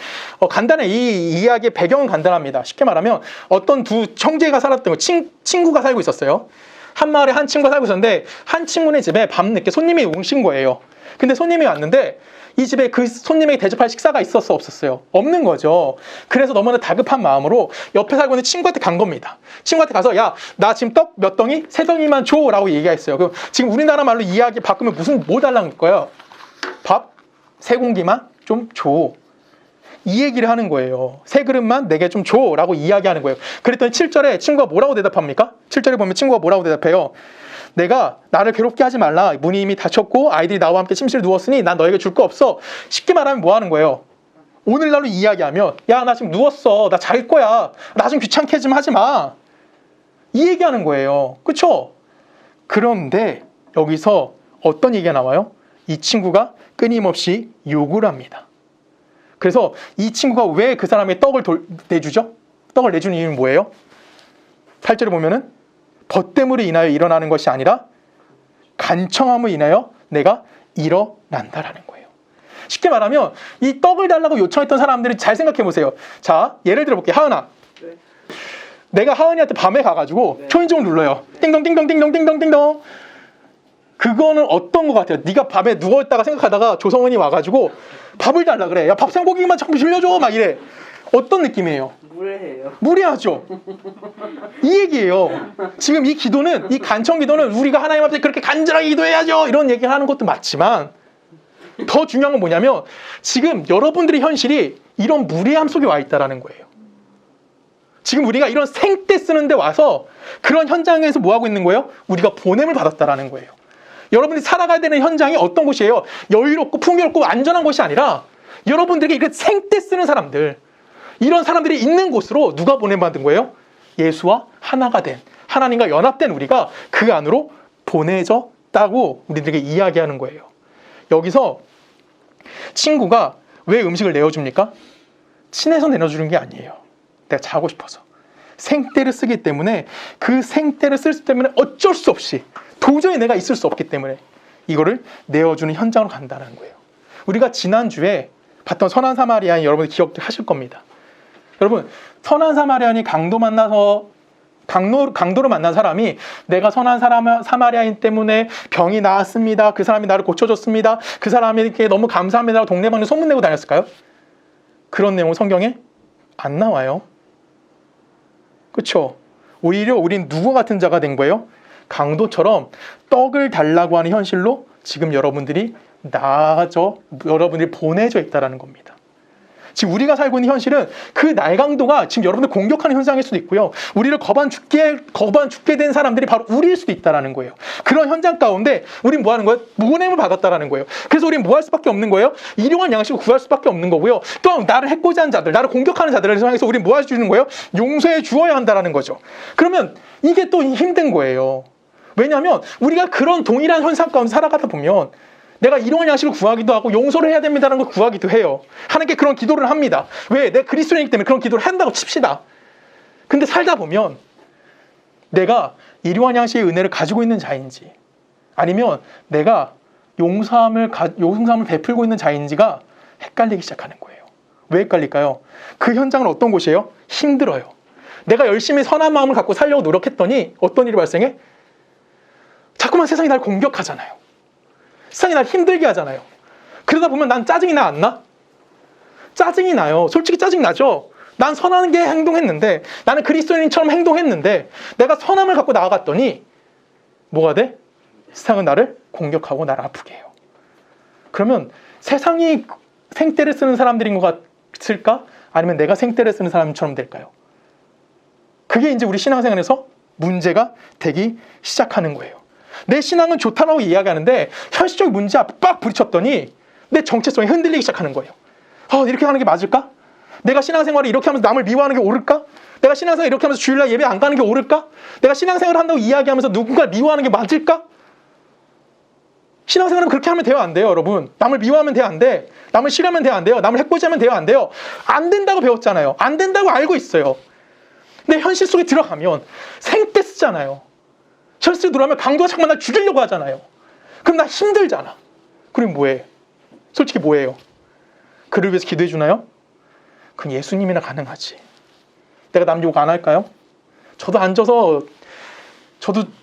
간단해. 이 이야기의 배경은 간단합니다. 쉽게 말하면 어떤 두 형제가 살았던 거, 친구가 살고 있었어요. 한 마을에 한 친구가 살고 있었는데 한 친구네 집에 밤늦게 손님이 오신 거예요. 근데 손님이 왔는데 이 집에 그 손님에게 대접할 식사가 있었어 없었어요? 없는 거죠. 그래서 너무나 다급한 마음으로 옆에 살고 있는 친구한테 간 겁니다. 친구한테 가서 야, 나 지금 떡 몇 덩이? 세 덩이만 줘 라고 얘기했어요. 그럼 지금 우리나라 말로 이야기 바꾸면 뭐 달라는 거예요? 밥? 세 공기만 좀 줘. 이 얘기를 하는 거예요. 세 그릇만 내게 좀 줘 라고 이야기하는 거예요. 그랬더니 7절에 친구가 뭐라고 대답합니까? 7절에 보면 친구가 뭐라고 대답해요? 내가 나를 괴롭게 하지 말라. 문이 이미 닫혔고 아이들이 나와 함께 침실에 누웠으니 난 너에게 줄 거 없어. 쉽게 말하면 뭐 하는 거예요? 오늘날로 이야기하면 야, 나 지금 누웠어. 나 잘 거야. 나 좀 귀찮게 좀 하지 마. 이 얘기하는 거예요. 그렇죠? 그런데 여기서 어떤 얘기가 나와요? 이 친구가 끊임없이 욕을 합니다. 그래서 이 친구가 왜 그 사람의 떡을 내주죠? 떡을 내주는 이유는 뭐예요? 8절에 보면은 벗됨으로 인하여 일어나는 것이 아니라 간청함으로 인하여 내가 일어난다라는 거예요. 쉽게 말하면 이 떡을 달라고 요청했던 사람들이 잘 생각해 보세요. 자, 예를 들어 볼게요. 하은아. 네. 내가 하은이한테 밤에 가가지고 네. 초인종을 눌러요. 띵동 띵동 띵동 띵동 띵동. 그거는 어떤 것 같아요? 네가 밤에 누워있다가 생각하다가 조성원이 와가지고 밥을 달라 그래. 야, 밥 생고기만 자꾸 빌려줘 막 이래. 어떤 느낌이에요? 무례해요. 무례하죠. 이 얘기예요. 지금 이 기도는, 이 간청 기도는 우리가 하나님 앞에 그렇게 간절하게 기도해야죠 이런 얘기를 하는 것도 맞지만 더 중요한 건 뭐냐면 지금 여러분들의 현실이 이런 무례함 속에 와 있다라는 거예요. 지금 우리가 이런 생떼 쓰는데 와서 그런 현장에서 뭐 하고 있는 거예요? 우리가 보냄을 받았다라는 거예요. 여러분이 살아가야 되는 현장이 어떤 곳이에요? 여유롭고 풍요롭고 안전한 곳이 아니라 여러분들에게 이렇게 생떼 쓰는 사람들, 이런 사람들이 있는 곳으로 누가 보냄받은 거예요? 예수와 하나가 된, 하나님과 연합된 우리가 그 안으로 보내졌다고 우리들에게 이야기하는 거예요. 여기서 친구가 왜 음식을 내어줍니까? 친해서 내어주는 게 아니에요. 내가 자고 싶어서. 생떼를 쓰기 때문에 그 생떼를 쓸 수 때문에 어쩔 수 없이 도저히 내가 있을 수 없기 때문에 이거를 내어주는 현장으로 간다는 거예요. 우리가 지난주에 봤던 선한 사마리아인 여러분들 기억하실 겁니다. 여러분, 선한 사마리아인이 강도로 만난 사람이 내가 선한 사마리아인 때문에 병이 나았습니다. 그 사람이 나를 고쳐줬습니다. 그 사람에게 너무 감사합니다. 동네방네 소문내고 다녔을까요? 그런 내용은 성경에 안 나와요. 그렇죠? 오히려 우린 누구 같은 자가 된 거예요? 강도처럼 떡을 달라고 하는 현실로 지금 여러분들이 여러분들이 보내져 있다는 겁니다. 지금 우리가 살고 있는 현실은 그 날강도가 지금 여러분들 공격하는 현상일 수도 있고요. 우리를 거반 죽게 된 사람들이 바로 우리일 수도 있다라는 거예요. 그런 현장 가운데 우린 뭐 하는 거예요? 보냄을 받았다라는 거예요. 그래서 우린 뭐 할 수밖에 없는 거예요? 일용할 양식을 구할 수밖에 없는 거고요. 또 나를 해코지 한 자들, 나를 공격하는 자들을 향해서 우린 뭐 해주는 거예요? 용서해 주어야 한다라는 거죠. 그러면 이게 또 힘든 거예요. 왜냐하면 우리가 그런 동일한 현상 가운데 살아가다 보면 내가 일용할 양식을 구하기도 하고 용서를 해야 됩니다라는 걸 구하기도 해요. 하나님께 그런 기도를 합니다. 왜? 내가 그리스도인이기 때문에 그런 기도를 한다고 칩시다. 근데 살다 보면 내가 일용할 양식의 은혜를 가지고 있는 자인지 아니면 내가 용서함을 베풀고 있는 자인지가 헷갈리기 시작하는 거예요. 왜 헷갈릴까요? 그 현장은 어떤 곳이에요? 힘들어요. 내가 열심히 선한 마음을 갖고 살려고 노력했더니 어떤 일이 발생해? 자꾸만 세상이 날 공격하잖아요. 세상이 날 힘들게 하잖아요. 그러다 보면 난 짜증이 나 안 나? 짜증이 나요. 솔직히 짜증 나죠? 난 선하게 행동했는데 나는 그리스도인처럼 행동했는데 내가 선함을 갖고 나아갔더니 뭐가 돼? 세상은 나를 공격하고 나를 아프게 해요. 그러면 세상이 생떼를 쓰는 사람들인 것 같을까? 아니면 내가 생떼를 쓰는 사람처럼 될까요? 그게 이제 우리 신앙생활에서 문제가 되기 시작하는 거예요. 내 신앙은 좋다라고 이야기하는데 현실적인 문제 앞에 빡 부딪혔더니 내 정체성이 흔들리기 시작하는 거예요. 이렇게 하는 게 맞을까? 내가 신앙생활을 이렇게 하면서 남을 미워하는 게 옳을까? 내가 신앙생활을 이렇게 하면서 주일날 예배 안 가는 게 옳을까? 내가 신앙생활을 한다고 이야기하면서 누군가를 미워하는 게 맞을까? 신앙생활은 그렇게 하면 돼요, 안 돼요, 여러분? 남을 미워하면 돼요, 안 돼? 남을 싫어하면 돼요, 안 돼요? 남을 해코지하면 돼요, 안 돼요? 안 된다고 배웠잖아요. 안 된다고 알고 있어요. 근데 현실 속에 들어가면 생떼 쓰잖아요. 현실 속에 들어가면 강도가 자꾸만 날 죽이려고 하잖아요. 그럼 나 힘들잖아. 그럼 뭐해? 솔직히 뭐해요? 그를 위해서 기도해 주나요? 그건 예수님이나 가능하지. 내가 남 욕 안 할까요? 저도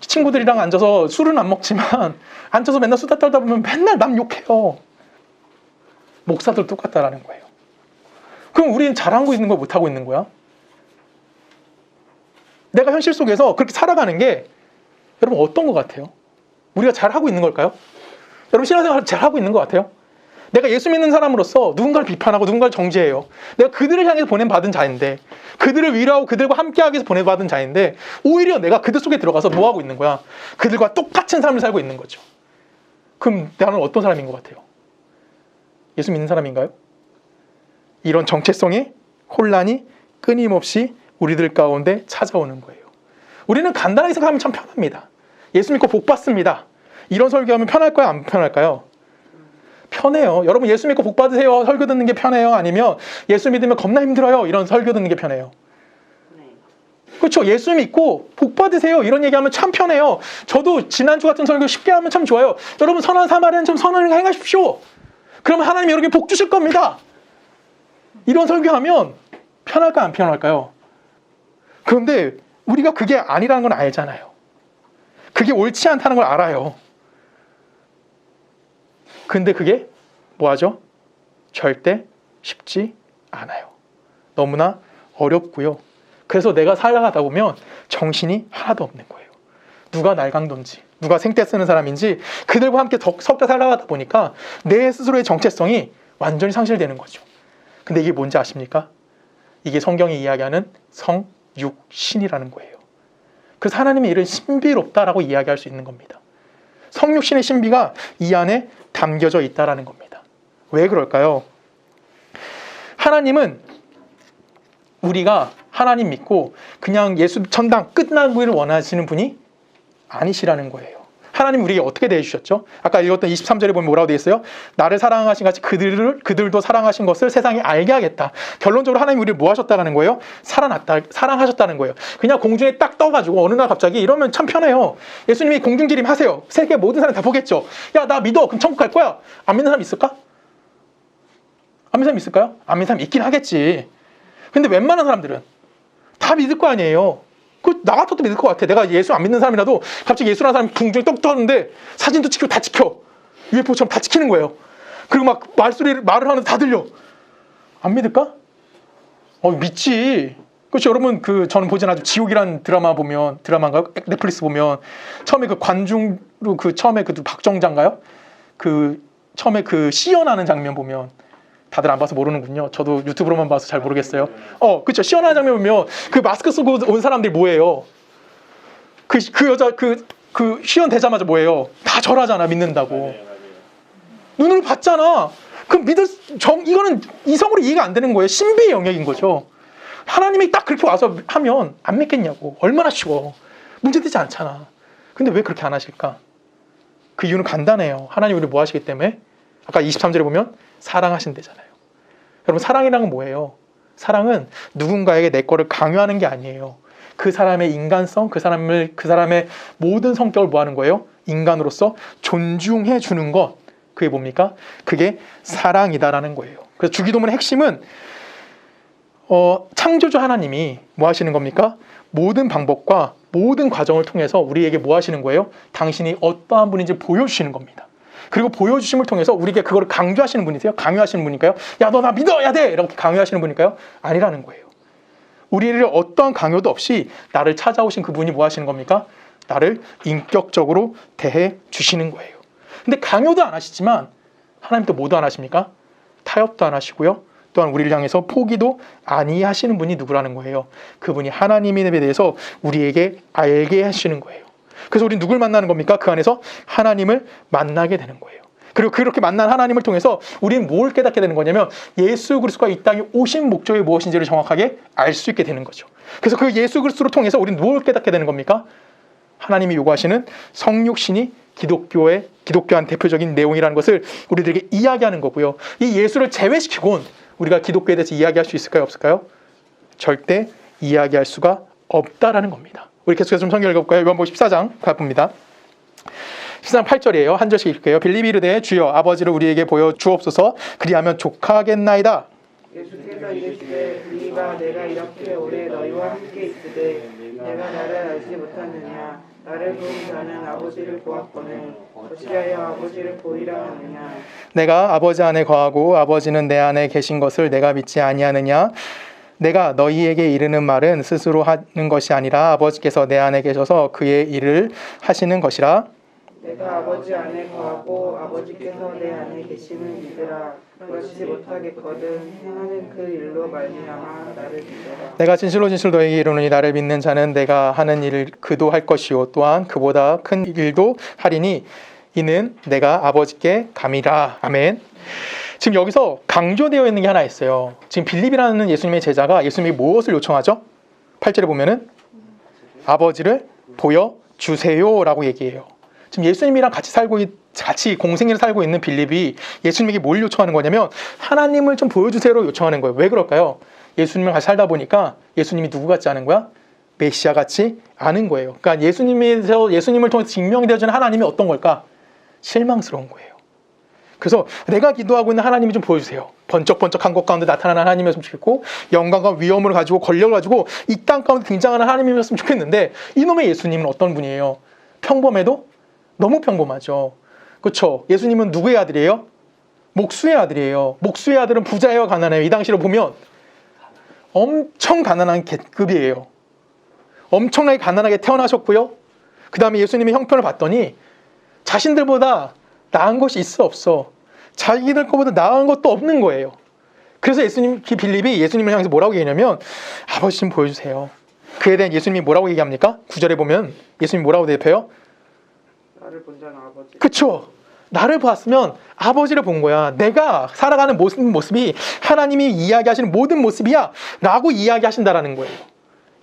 친구들이랑 앉아서 술은 안 먹지만 앉아서 맨날 수다 떨다 보면 맨날 남 욕해요. 목사들 똑같다라는 거예요. 그럼 우리는 잘하고 있는 거야, 못하고 있는 거야? 내가 현실 속에서 그렇게 살아가는 게 여러분 어떤 것 같아요? 우리가 잘하고 있는 걸까요? 여러분 신앙생활 잘하고 있는 것 같아요? 내가 예수 믿는 사람으로서 누군가를 비판하고 누군가를 정죄해요. 내가 그들을 향해서 보냄받은 자인데 그들을 위로하고 그들과 함께하기 위해서 보냄받은 자인데 오히려 내가 그들 속에 들어가서 뭐 하고 있는 거야? 그들과 똑같은 삶을 살고 있는 거죠. 그럼 나는 어떤 사람인 것 같아요? 예수 믿는 사람인가요? 이런 정체성의 혼란이 끊임없이 우리들 가운데 찾아오는 거예요. 우리는 간단하게 생각하면 참 편합니다. 예수 믿고 복 받습니다. 이런 설교하면 편할까요? 안 편할까요? 편해요. 여러분 예수 믿고 복 받으세요. 설교 듣는 게 편해요? 아니면 예수 믿으면 겁나 힘들어요. 이런 설교 듣는 게 편해요? 그렇죠. 예수 믿고 복 받으세요. 이런 얘기하면 참 편해요. 저도 지난주 같은 설교 쉽게 하면 참 좋아요. 여러분 선한 사마리아는 좀 선을 행하십시오. 그러면 하나님이 여러분에게 복 주실 겁니다. 이런 설교하면 편할까 안 편할까요? 그런데 우리가 그게 아니라는 건 알잖아요. 그게 옳지 않다는 걸 알아요. 근데 그게 뭐하죠? 절대 쉽지 않아요. 너무나 어렵고요. 그래서 내가 살아가다 보면 정신이 하나도 없는 거예요. 누가 날강도인지, 누가 생떼 쓰는 사람인지 그들과 함께 섞여 살아가다 보니까 내 스스로의 정체성이 완전히 상실되는 거죠. 근데 이게 뭔지 아십니까? 이게 성경이 이야기하는 성육신이라는 거예요. 그래서 하나님의 일은 신비롭다라고 이야기할 수 있는 겁니다. 성육신의 신비가 이 안에 담겨져 있다라는 겁니다. 왜 그럴까요? 하나님은 우리가 하나님 믿고 그냥 예수 천당 끝나기를 원하시는 분이 아니시라는 거예요. 하나님 우리에게 어떻게 대해주셨죠? 아까 읽었던 23절에 보면 뭐라고 되어 있어요? 나를 사랑하신 같이 그들도 사랑하신 것을 세상이 알게 하겠다. 결론적으로 하나님 우리를 뭐 하셨다는 거예요? 사랑하셨다는 거예요. 그냥 공중에 딱 떠가지고 어느 날 갑자기 이러면 참 편해요. 예수님이 공중기림 하세요. 세계 모든 사람 다 보겠죠. 야, 나 믿어. 그럼 천국 갈 거야. 안 믿는 사람 있을까? 안 믿는 사람 있을까요? 안 믿는 사람 있긴 하겠지. 근데 웬만한 사람들은 다 믿을 거 아니에요. 나 같아도 믿을 것 같아. 내가 예수 안 믿는 사람이라도 갑자기 예수라는 사람이 궁중에 떡 떠는데 사진도 찍히고 다 찍혀. UFO처럼 다 찍히는 거예요. 그리고 막 말을 하는데 다 들려. 안 믿을까? 믿지. 그렇죠. 여러분 저는 보진 않아도 지옥이라는 드라마인가요? 넷플릭스 보면 처음에 그 관중으로 처음에 박정자인가요? 처음에 시연하는 장면 보면 다들 안 봐서 모르는군요. 저도 유튜브로만 봐서 잘 모르겠어요. 그쵸. 시원한 장면 보면 그 마스크 쓰고 온 사람들이 뭐예요? 그 여자 그 시연 되자마자 뭐예요? 다 절하잖아. 믿는다고. 눈으로 봤잖아. 그럼 이거는 이성으로 이해가 안 되는 거예요. 신비의 영역인 거죠. 하나님이 딱 그렇게 와서 하면 안 믿겠냐고. 얼마나 쉬워. 문제되지 않잖아. 근데 왜 그렇게 안 하실까? 그 이유는 간단해요. 하나님 우리를 뭐 하시기 때문에? 아까 23절에 보면 사랑하신대잖아요. 여러분, 사랑이란 건 뭐예요? 사랑은 누군가에게 내 거를 강요하는 게 아니에요. 그 사람의 인간성, 그 사람의 모든 성격을 뭐 하는 거예요? 인간으로서 존중해 주는 것. 그게 뭡니까? 그게 사랑이다라는 거예요. 그래서 주기도문의 핵심은 창조주 하나님이 뭐 하시는 겁니까? 모든 방법과 모든 과정을 통해서 우리에게 뭐 하시는 거예요? 당신이 어떠한 분인지 보여주시는 겁니다. 그리고 보여주심을 통해서 우리에게 그거를 강조하시는 분이세요? 강요하시는 분일까요? 야, 너 나 믿어야 돼! 이렇게 강요하시는 분일까요? 아니라는 거예요. 우리를 어떠한 강요도 없이 나를 찾아오신 그분이 뭐 하시는 겁니까? 나를 인격적으로 대해 주시는 거예요. 근데 강요도 안 하시지만 하나님 또 뭐도 안 하십니까? 타협도 안 하시고요. 또한 우리를 향해서 포기도 아니하시는 분이 누구라는 거예요. 그분이 하나님에 대해서 우리에게 알게 하시는 거예요. 그래서 우리는 누굴 만나는 겁니까? 그 안에서 하나님을 만나게 되는 거예요. 그리고 그렇게 만난 하나님을 통해서 우리는 뭘 깨닫게 되는 거냐면 예수 그리스도가 이 땅에 오신 목적이 무엇인지를 정확하게 알 수 있게 되는 거죠. 그래서 그 예수 그리스도를 통해서 우리는 뭘 깨닫게 되는 겁니까? 하나님이 요구하시는 성육신이 기독교한 대표적인 내용이라는 것을 우리들에게 이야기하는 거고요. 이 예수를 제외시키곤 우리가 기독교에 대해서 이야기할 수 있을까요? 없을까요? 절대 이야기할 수가 없다라는 겁니다. 우리 계속해서 좀 성경 읽어볼까요? 요한복음 14장 가봅니다. 14장 8절이에요. 한 절씩 읽을게요. 빌립이 이르되 주여 아버지를 우리에게 보여 주옵소서. 그리하면 족하겠나이다. 예수께서 이르시되 빌립아 내가 이렇게 오래 너희와 함께 있으되 내가 나를 알지 못하느냐. 나를 본 자는 아버지를 보았거늘 어찌하여 아버지를 보이라 하느냐. 내가 아버지 안에 거하고 아버지는 내 안에 계신 것을 내가 믿지 아니하느냐. 내가 너희에게 이르는 말은 스스로 하는 것이 아니라 아버지께서 내 안에 계셔서 그의 일을 하시는 것이라. 내가 아버지 안에 거하고 아버지께서 내 안에 계시는 이들아 그렇지 못하겠거든 행하는 그 일로 말미암아 나를 믿어라. 내가 진실로 너에게 이르노니 나를 믿는 자는 내가 하는 일을 그도 할 것이요 또한 그보다 큰 일도 하리니 이는 내가 아버지께 감이라. 아멘. 지금 여기서 강조되어 있는 게 하나 있어요. 지금 빌립이라는 예수님의 제자가 예수님에게 무엇을 요청하죠? 8절에 보면은 아버지를 보여주세요 라고 얘기해요. 지금 예수님이랑 같이 공생애를 살고 있는 빌립이 예수님에게 뭘 요청하는 거냐면 하나님을 좀 보여주세요로 요청하는 거예요. 왜 그럴까요? 예수님을 같이 살다 보니까 예수님이 누구 같지 않은 거야? 메시아 같지 않은 거예요. 그러니까 예수님을 통해서 증명되어지는 하나님이 어떤 걸까? 실망스러운 거예요. 그래서 내가 기도하고 있는 하나님이 좀 보여주세요. 번쩍번쩍한 것 가운데 나타나는 하나님이었으면 좋겠고 영광과 위엄을 가지고 권력을 가지고 이 땅 가운데 등장하는 하나님이었으면 좋겠는데 이놈의 예수님은 어떤 분이에요? 평범해도 너무 평범하죠. 그렇죠? 예수님은 누구의 아들이에요? 목수의 아들이에요. 목수의 아들은 부자예요, 가난해요? 이 당시로 보면 엄청 가난한 계급이에요. 엄청나게 가난하게 태어나셨고요. 그 다음에 예수님의 형편을 봤더니 자신들보다 나은 것이 있어 없어. 자기들 것보다 나은 것도 없는 거예요. 그래서 빌립이 예수님을 향해서 뭐라고 얘기하냐면 아버지 좀 보여주세요. 그에 대한 예수님이 뭐라고 얘기합니까? 9절에 보면 예수님이 뭐라고 대답해요? 나를 본 자는 아버지. 그쵸? 나를 봤으면 아버지를 본 거야. 내가 살아가는 모습이 하나님이 이야기하시는 모든 모습이야 라고 이야기하신다라는 거예요.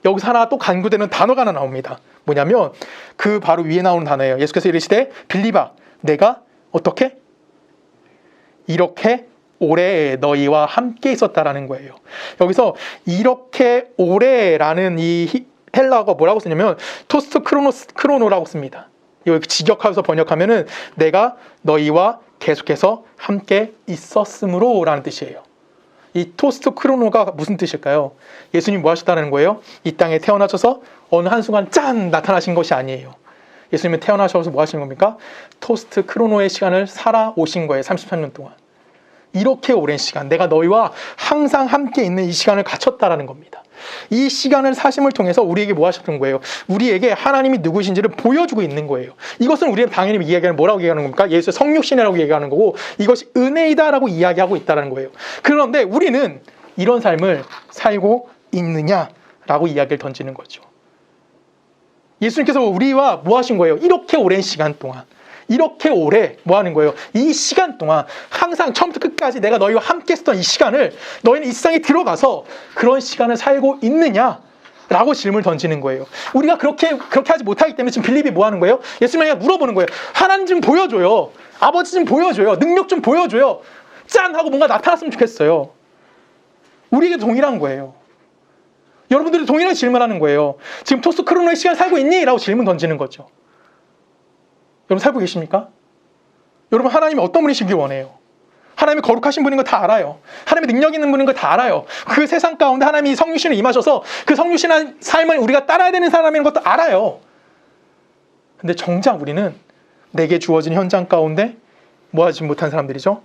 여기서 하나 또 간구되는 단어가 하나 나옵니다. 뭐냐면 그 바로 위에 나오는 단어예요. 예수께서 이르시되 빌립아 내가 어떻게? 이렇게 오래 너희와 함께 있었다라는 거예요. 여기서 이렇게 오래라는 이 헬라어가 뭐라고 쓰냐면 토스트 크로노라고 씁니다. 이거 직역해서 번역하면은 내가 너희와 계속해서 함께 있었으므로 라는 뜻이에요. 이 토스트 크로노가 무슨 뜻일까요? 예수님 뭐 하셨다는 거예요? 이 땅에 태어나셔서 어느 한순간 짠 나타나신 것이 아니에요. 예수님은 태어나셔서 뭐 하시는 겁니까? 토스트 크로노의 시간을 살아오신 거예요. 33년 동안. 이렇게 오랜 시간 내가 너희와 항상 함께 있는 이 시간을 갖췄다라는 겁니다. 이 시간을 사심을 통해서 우리에게 뭐 하셨던 거예요? 우리에게 하나님이 누구신지를 보여주고 있는 거예요. 이것은 우리는 당연히 이야기하는 뭐라고 얘기하는 겁니까? 예수의 성육신이라고 얘기하는 거고 이것이 은혜이다라고 이야기하고 있다는 거예요. 그런데 우리는 이런 삶을 살고 있느냐라고 이야기를 던지는 거죠. 예수님께서 우리와 뭐 하신 거예요? 이렇게 오랜 시간 동안 이렇게 오래 뭐 하는 거예요? 이 시간 동안 항상 처음부터 끝까지 내가 너희와 함께 했던 이 시간을 너희는 이 세상에 들어가서 그런 시간을 살고 있느냐? 라고 질문을 던지는 거예요. 우리가 그렇게 하지 못하기 때문에 지금 빌립이 뭐 하는 거예요? 예수님에게 물어보는 거예요. 하나님 좀 보여줘요. 아버지 좀 보여줘요. 능력 좀 보여줘요. 짠! 하고 뭔가 나타났으면 좋겠어요. 우리에게 동일한 거예요. 여러분들이 동일한 질문하는 거예요. 지금 토스크로노의 시간 살고 있니? 라고 질문 던지는 거죠. 여러분 살고 계십니까? 여러분 하나님이 어떤 분이시길 원해요? 하나님이 거룩하신 분인 거 다 알아요. 하나님이 능력 있는 분인 거 다 알아요. 그 세상 가운데 하나님이 성육신을 임하셔서 그 성육신한 삶을 우리가 따라야 되는 사람인 것도 알아요. 근데 정작 우리는 내게 주어진 현장 가운데 뭐 하지 못한 사람들이죠?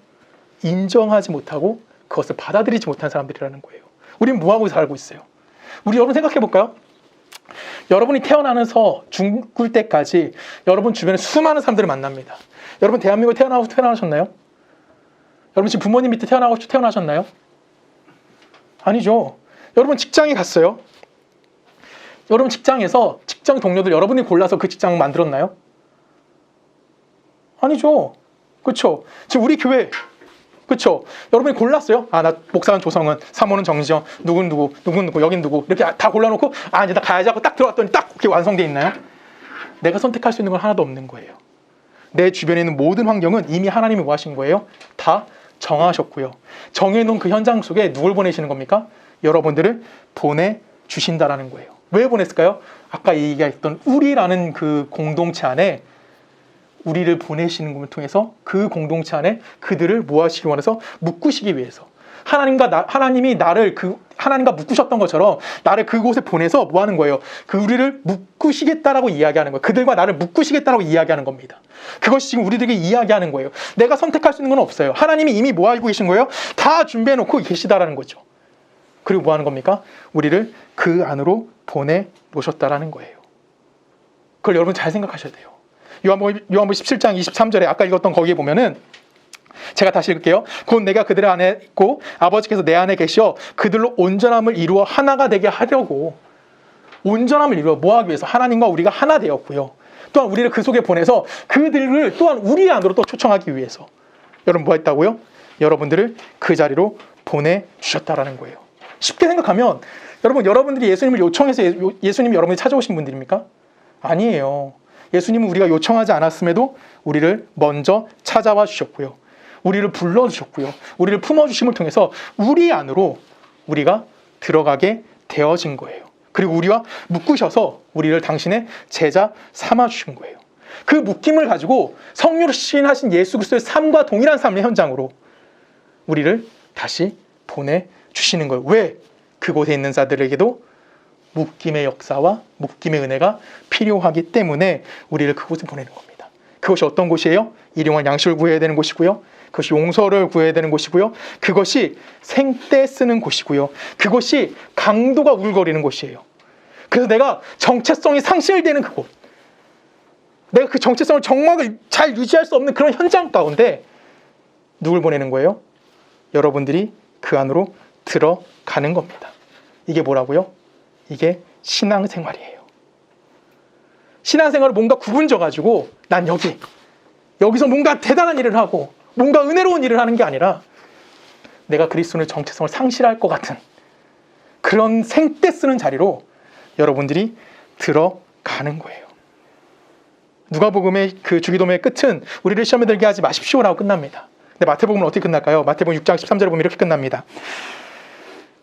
인정하지 못하고 그것을 받아들이지 못한 사람들이라는 거예요. 우리는 뭐 하고 살고 있어요? 우리 여러분 생각해 볼까요? 여러분이 태어나서 죽을 때까지 여러분 주변에 수많은 사람들을 만납니다. 여러분 대한민국에 태어나셨나요? 여러분 지금 부모님 밑에 태어나셨나요? 아니죠. 여러분 직장에 갔어요. 여러분 직장에서 직장 동료들 여러분이 골라서 그 직장을 만들었나요? 아니죠. 그렇죠. 지금 우리 교회 그렇죠. 여러분이 골랐어요. 아, 나 목사는 조성은, 사모는 정지영, 누군 누구, 여긴 누구 이렇게 다 골라놓고 아 이제 나 가야지 하고 딱 들어갔더니 딱 그렇게 완성돼 있나요? 내가 선택할 수 있는 건 하나도 없는 거예요. 내 주변에 있는 모든 환경은 이미 하나님이 뭐 하신 거예요? 다 정하셨고요. 정해놓은 그 현장 속에 누굴 보내시는 겁니까? 여러분들을 보내주신다라는 거예요. 왜 보냈을까요? 아까 얘기했던 우리라는 그 공동체 안에 우리를 보내시는 것을 통해서 그 공동체 안에 그들을 모아시기 원해서 묶으시기 위해서 하나님이 나를 하나님과 묶으셨던 것처럼 나를 그곳에 보내서 뭐 하는 거예요? 그 우리를 묶으시겠다라고 이야기하는 거예요. 그들과 나를 묶으시겠다라고 이야기하는 겁니다. 그것이 지금 우리들에게 이야기하는 거예요. 내가 선택할 수 있는 건 없어요. 하나님이 이미 뭐 하고 계신 거예요? 다 준비해놓고 계시다라는 거죠. 그리고 뭐 하는 겁니까? 우리를 그 안으로 보내놓으셨다라는 거예요. 그걸 여러분 잘 생각하셔야 돼요. 요한복음 17장 23절에 아까 읽었던 거기에 보면은 제가 다시 읽을게요. 곧 내가 그들 안에 있고 아버지께서 내 안에 계시어 그들로 온전함을 이루어 하나가 되게 하려고 온전함을 이루어 뭐 하기 위해서 하나님과 우리가 하나 되었고요. 또한 우리를 그 속에 보내서 그들을 또한 우리 안으로 또 초청하기 위해서 여러분 뭐 했다고요? 여러분들을 그 자리로 보내주셨다라는 거예요. 쉽게 생각하면 여러분들이 예수님을 요청해서 예수님이 여러분이 찾아오신 분들입니까? 아니에요. 예수님은 우리가 요청하지 않았음에도 우리를 먼저 찾아와 주셨고요. 우리를 불러주셨고요. 우리를 품어주심을 통해서 우리 안으로 우리가 들어가게 되어진 거예요. 그리고 우리와 묶으셔서 우리를 당신의 제자 삼아주신 거예요. 그 묶임을 가지고 성육신 하신 예수 그리스도의 삶과 동일한 삶의 현장으로 우리를 다시 보내주시는 거예요. 왜? 그곳에 있는 자들에게도 묶임의 역사와 묶임의 은혜가 필요하기 때문에 우리를 그곳에 보내는 겁니다. 그것이 어떤 곳이에요? 일용할 양식을 구해야 되는 곳이고요. 그것이 용서를 구해야 되는 곳이고요. 그것이 생때 쓰는 곳이고요. 그것이 강도가 울거리는 곳이에요. 그래서 내가 정체성이 상실되는 그곳, 내가 그 정체성을 정말 잘 유지할 수 없는 그런 현장 가운데 누굴 보내는 거예요? 여러분들이 그 안으로 들어가는 겁니다. 이게 뭐라고요? 이게 신앙생활이에요. 신앙생활을 뭔가 구분져가지고 난 여기서 뭔가 대단한 일을 하고 뭔가 은혜로운 일을 하는 게 아니라 내가 그리스도의 정체성을 상실할 것 같은 그런 생때 쓰는 자리로 여러분들이 들어가는 거예요. 누가복음의 그 주기도문의 끝은 우리를 시험에 들게 하지 마십시오라고 끝납니다. 근데 마태복음은 어떻게 끝날까요? 마태복음 6장 13절에 보면 이렇게 끝납니다.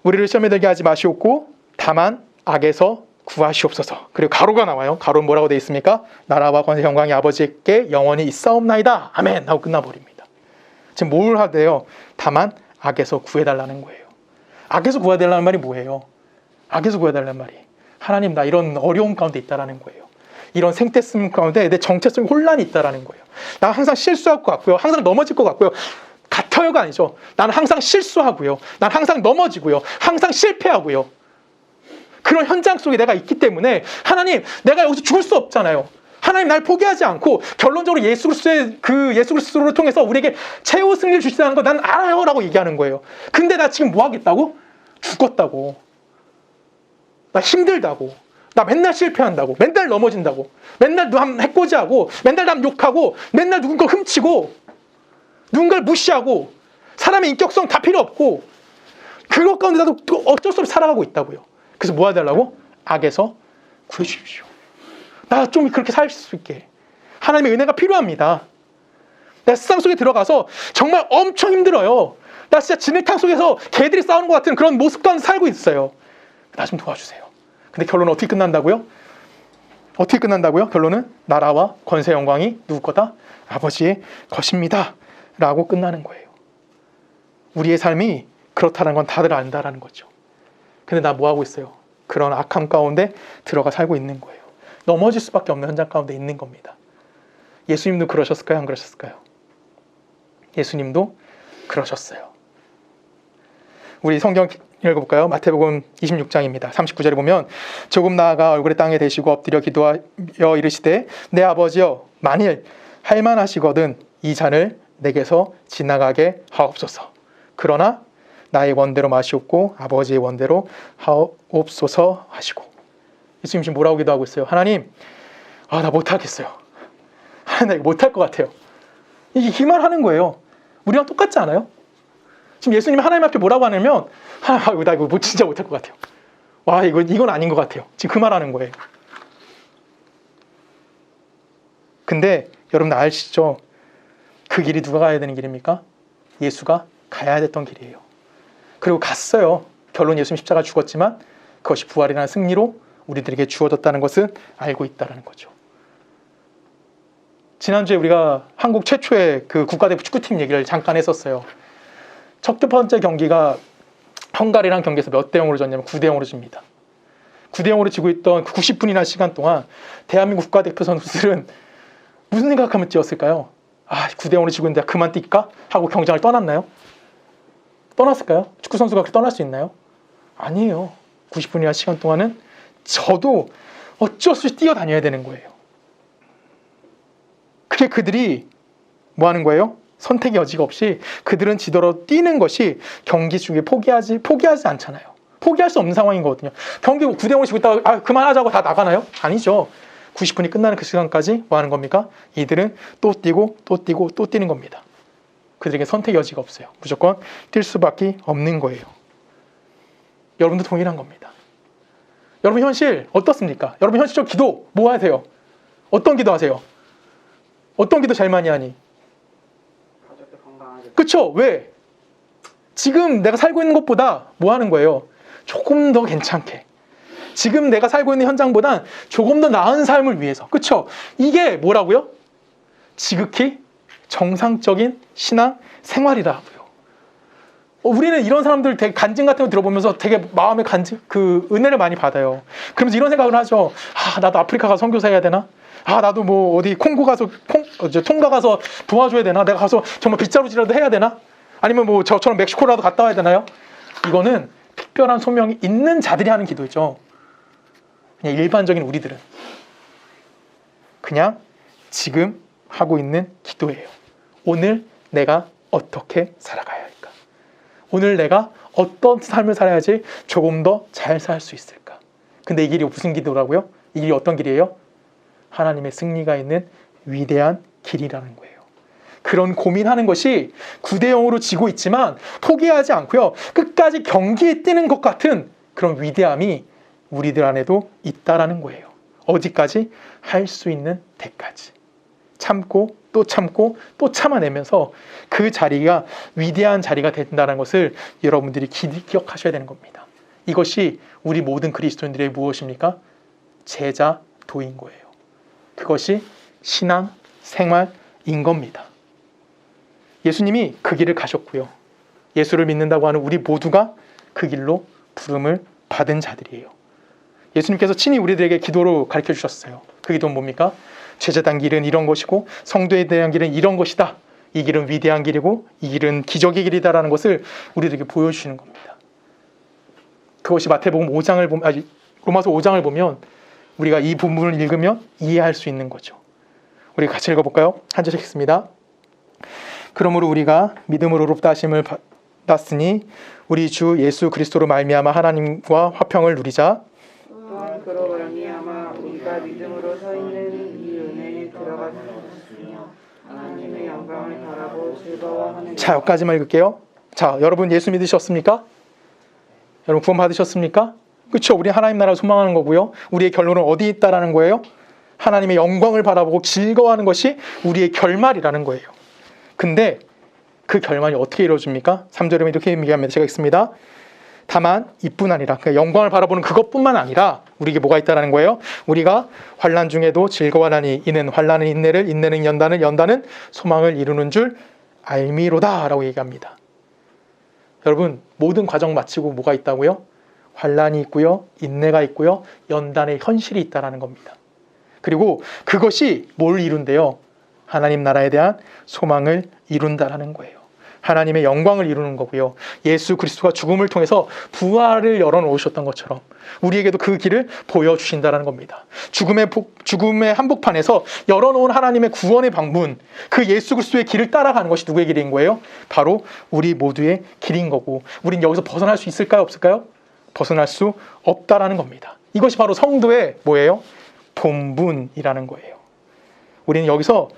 우리를 시험에 들게 하지 마시옵고 다만 악에서 구하시옵소서. 그리고 가로가 나와요. 가로는 뭐라고 되어 있습니까? 나라와 권세 영광이 아버지께 영원히 있사옵나이다. 아멘 하고 끝나버립니다. 지금 뭘 하대요? 다만 악에서 구해달라는 거예요. 악에서 구해달라는 말이 뭐예요? 악에서 구해달라는 말이 하나님 나 이런 어려움 가운데 있다라는 거예요. 이런 생태성 가운데 내 정체성 혼란이 있다라는 거예요. 나 항상 실수할 것 같고요. 항상 넘어질 것 같고요. 같아요가 아니죠. 나는 항상 실수하고요. 난 항상 넘어지고요. 항상 실패하고요. 그런 현장 속에 내가 있기 때문에 하나님, 내가 여기서 죽을 수 없잖아요. 하나님 날 포기하지 않고 결론적으로 예수 그리스도를 통해서 우리에게 최후 승리를 주시다는 거 난 알아요 라고 얘기하는 거예요. 근데 나 지금 뭐 하겠다고? 죽었다고. 나 힘들다고. 나 맨날 실패한다고. 맨날 넘어진다고. 맨날 남 해코지하고 맨날 남 욕하고 맨날 누군가 훔치고 누군가를 무시하고 사람의 인격성 다 필요 없고 그것 가운데 나도 어쩔 수 없이 살아가고 있다고요. 그래서 뭐 해달라고? 악에서 구해주십시오. 나 좀 그렇게 살 수 있게. 하나님의 은혜가 필요합니다. 내가 세상 속에 들어가서 정말 엄청 힘들어요. 나 진짜 진흙탕 속에서 개들이 싸우는 것 같은 그런 모습 가운데 살고 있어요. 나 좀 도와주세요. 근데 결론은 어떻게 끝난다고요? 어떻게 끝난다고요? 결론은 나라와 권세 영광이 누구 거다? 아버지의 것입니다. 라고 끝나는 거예요. 우리의 삶이 그렇다는 건 다들 안다라는 거죠. 근데 나 뭐 하고 있어요? 그런 악함 가운데 들어가 살고 있는 거예요. 넘어질 수밖에 없는 현장 가운데 있는 겁니다. 예수님도 그러셨을까요? 안 그러셨을까요? 예수님도 그러셨어요. 우리 성경 읽어볼까요? 마태복음 26장입니다. 39절에 보면 조금 나아가 얼굴에 땅에 대시고 엎드려 기도하여 이르시되 내 아버지여 만일 할만하시거든 이 잔을 내게서 지나가게 하옵소서. 그러나 나의 원대로 마시옵고 아버지의 원대로 하옵소서 하시고. 예수님 지금 뭐라고 기도하고 있어요? 하나님, 나 못하겠어요. 나 이거 못할 것 같아요. 이 말 하는 거예요. 우리랑 똑같지 않아요? 지금 예수님이 하나님 앞에 뭐라고 하냐면 나 이거 진짜 못할 것 같아요. 와, 이건 아닌 것 같아요. 지금 그 말하는 거예요. 근데 여러분 아시죠? 그 길이 누가 가야 되는 길입니까? 예수가 가야 됐던 길이에요. 그리고 갔어요. 결론 예수님 십자가 죽었지만 그것이 부활이라는 승리로 우리들에게 주어졌다는 것은 알고 있다는 거죠. 지난주에 우리가 한국 최초의 그 국가대표 축구팀 얘기를 잠깐 했었어요. 첫 번째 경기가 헝가리랑 경기에서 몇 대 0으로 졌냐면 9대 0으로 집니다. 9대 0으로 지고 있던 그 90분이나 시간 동안 대한민국 국가대표 선수들은 무슨 생각하면 뛰었을까요? 9대 0으로 지고 있는데 그만 뛸까? 하고 경장을 떠났나요? 떠났을까요? 축구 선수가 떠날 수 있나요? 아니에요. 90분이나 시간 동안은 저도 어쩔 수 없이 뛰어다녀야 되는 거예요. 그게 그들이 뭐 하는 거예요? 선택의 여지가 없이 그들은 지도로 뛰는 것이 경기 중에 포기하지 않잖아요. 포기할 수 없는 상황인 거거든요. 경기 9대 0으로 지고 있다가 그만하자고 다 나가나요? 아니죠. 90분이 끝나는 그 시간까지 뭐 하는 겁니까? 이들은 또 뛰고 또 뛰고 또 뛰는 겁니다. 그들에게 선택의 여지가 없어요. 무조건 뛸 수밖에 없는 거예요. 여러분도 동일한 겁니다. 여러분 현실 어떻습니까? 여러분 현실적 기도 뭐 하세요? 어떤 기도 하세요? 어떤 기도 제일 많이 하니? 그쵸? 왜? 지금 내가 살고 있는 것보다 뭐 하는 거예요? 조금 더 괜찮게. 지금 내가 살고 있는 현장보단 조금 더 나은 삶을 위해서. 그쵸? 이게 뭐라고요? 지극히 정상적인 신앙 생활이라고요. 우리는 이런 사람들 되게 간증 같은 거 들어보면서 되게 마음의 은혜를 많이 받아요. 그러면서 이런 생각을 하죠. 나도 아프리카 가서 선교사 해야 되나? 나도 뭐 어디 콩고 가서 통가 가서 도와줘야 되나? 내가 가서 정말 빗자루질이라도 해야 되나? 아니면 뭐 저처럼 멕시코라도 갔다 와야 되나요? 이거는 특별한 소명이 있는 자들이 하는 기도죠. 그냥 일반적인 우리들은 그냥 지금 하고 있는 기도예요. 오늘 내가 어떻게 살아가야 할까? 오늘 내가 어떤 삶을 살아야지 조금 더 잘 살 수 있을까? 근데 이 길이 무슨 기도라고요? 이 길이 어떤 길이에요? 하나님의 승리가 있는 위대한 길이라는 거예요. 그런 고민하는 것이 9대 0으로 지고 있지만 포기하지 않고요. 끝까지 경기에 뛰는 것 같은 그런 위대함이 우리들 안에도 있다라는 거예요. 어디까지? 할 수 있는 데까지. 참고 또 참고 또 참아내면서 그 자리가 위대한 자리가 된다는 것을 여러분들이 기억하셔야 되는 겁니다. 이것이 우리 모든 그리스도인들의 무엇입니까? 제자도인 거예요. 그것이 신앙 생활인 겁니다. 예수님이 그 길을 가셨고요. 예수를 믿는다고 하는 우리 모두가 그 길로 부름을 받은 자들이에요. 예수님께서 친히 우리들에게 기도로 가르쳐 주셨어요. 그 기도는 뭡니까? 제자단 길은 이런 것이고 성도에 대한 길은 이런 것이다. 이 길은 위대한 길이고 이 길은 기적의 길이다라는 것을 우리들에게 보여주시는 겁니다. 그것이 마태복음 5장을 보면, 로마서 5장을 보면 우리가 이 부분을 읽으면 이해할 수 있는 거죠. 우리 같이 읽어볼까요? 한 절 읽겠습니다. 그러므로 우리가 믿음으로 의롭다 하심을 받았으니 우리 주 예수 그리스도로 말미암아 하나님과 화평을 누리자. 또한 그로 말미암아 우리가 믿음으로 서 있는 이 은혜에 들어갔으며 하나님의 영광을 바라고 즐거워하는. 자, 여기까지만 읽을게요. 자, 여러분 예수 믿으셨습니까? 여러분 구원 받으셨습니까? 그렇죠. 우리 하나님 나라를 소망하는 거고요. 우리의 결론은 어디에 있다라는 거예요? 하나님의 영광을 바라보고 즐거워하는 것이 우리의 결말이라는 거예요. 근데 그 결말이 어떻게 이루어집니까? 3절에 이렇게 얘기합니다. 제가 읽습니다. 다만 이뿐 아니라, 그러니까 영광을 바라보는 그것뿐만 아니라 우리에게 뭐가 있다라는 거예요? 우리가 환난 중에도 즐거워하나니 이는 환난은 인내를, 인내는 연단을, 연단은 소망을 이루는 줄 알미로다 라고 얘기합니다. 여러분, 모든 과정 마치고 뭐가 있다고요? 환난이 있고요, 인내가 있고요, 연단의 현실이 있다라는 겁니다. 그리고 그것이 뭘 이룬대요? 하나님 나라에 대한 소망을 이룬다라는 거예요. 하나님의 영광을 이루는 거고요. 예수 그리스도가 죽음을 통해서 부활을 열어놓으셨던 것처럼 우리에게도 그 길을 보여주신다는 겁니다. 죽음의 한복판에서 열어놓은 하나님의 구원의 방문, 그 예수 그리스도의 길을 따라가는 것이 누구의 길인 거예요? 바로 우리 모두의 길인 거고, 우린 여기서 벗어날 수 있을까요? 없을까요? 벗어날 수 없다라는 겁니다. 이것이 바로 성도의 뭐예요? 본분이라는 거예요. 우리는 여기서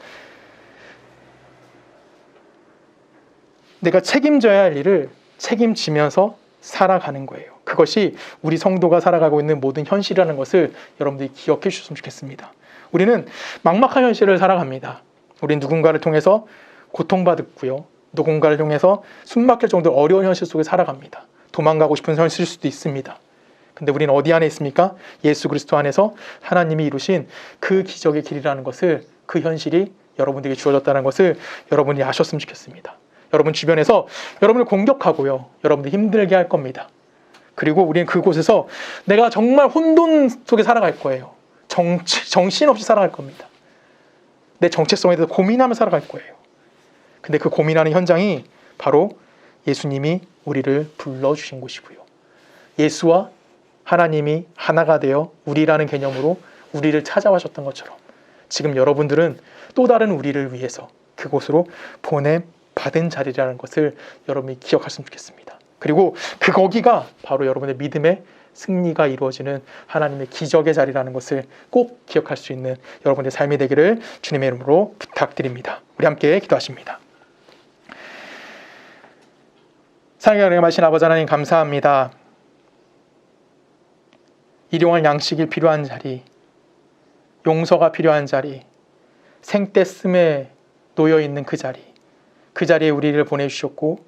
내가 책임져야 할 일을 책임지면서 살아가는 거예요. 그것이 우리 성도가 살아가고 있는 모든 현실이라는 것을 여러분들이 기억해 주셨으면 좋겠습니다. 우리는 막막한 현실을 살아갑니다. 우리는 누군가를 통해서 고통받았고요. 누군가를 통해서 숨막힐 정도로 어려운 현실 속에 살아갑니다. 도망가고 싶은 현실일 수도 있습니다. 근데 우리는 어디 안에 있습니까? 예수 그리스도 안에서 하나님이 이루신 그 기적의 길이라는 것을, 그 현실이 여러분들에게 주어졌다는 것을 여러분이 아셨으면 좋겠습니다. 여러분 주변에서 여러분을 공격하고요, 여러분들 힘들게 할 겁니다. 그리고 우리는 그곳에서 내가 정말 혼돈 속에 살아갈 거예요. 정신없이 살아갈 겁니다. 내 정체성에 대해서 고민하며 살아갈 거예요. 근데 그 고민하는 현장이 바로 예수님이 우리를 불러주신 곳이고요. 예수와 하나님이 하나가 되어 우리라는 개념으로 우리를 찾아와셨던 것처럼 지금 여러분들은 또 다른 우리를 위해서 그곳으로 보냄받은 자리라는 것을 여러분이 기억하셨으면 좋겠습니다. 그리고 거기가 바로 여러분의 믿음의 승리가 이루어지는 하나님의 기적의 자리라는 것을 꼭 기억할 수 있는 여러분의 삶이 되기를 주님의 이름으로 부탁드립니다. 우리 함께 기도하십니다. 사랑의 은혜하신 아버지 하나님, 감사합니다. 일용할 양식이 필요한 자리, 용서가 필요한 자리, 생떼씀에 놓여있는 그 자리에 우리를 보내주셨고,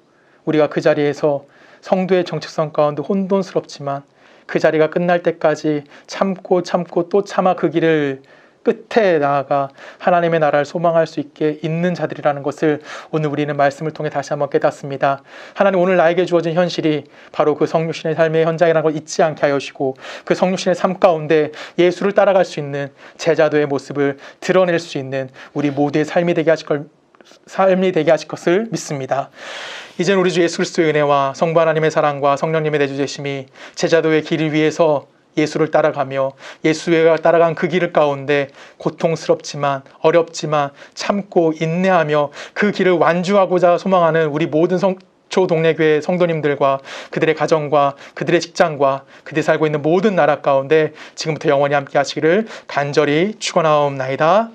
우리가 그 자리에서 성도의 정체성 가운데 혼돈스럽지만 그 자리가 끝날 때까지 참고 또 참아 그 길을 끝에 나아가 하나님의 나라를 소망할 수 있게 있는 자들이라는 것을 오늘 우리는 말씀을 통해 다시 한번 깨닫습니다. 하나님, 오늘 나에게 주어진 현실이 바로 그 성육신의 삶의 현장이라는 걸 잊지 않게 하시고, 그 성육신의 삶 가운데 예수를 따라갈 수 있는 제자도의 모습을 드러낼 수 있는 우리 모두의 삶이 되게 하실 것을 믿습니다. 이제는 우리 주 예수 그리스도의 은혜와 성부 하나님의 사랑과 성령님의 내주되심이 제자도의 길을 위해서 예수를 따라가며 예수가 따라간 그 길 가운데 고통스럽지만 어렵지만 참고 인내하며 그 길을 완주하고자 소망하는 우리 모든 초동네교회 성도님들과 그들의 가정과 그들의 직장과 그들이 살고 있는 모든 나라 가운데 지금부터 영원히 함께 하시기를 간절히 축원하옵나이다.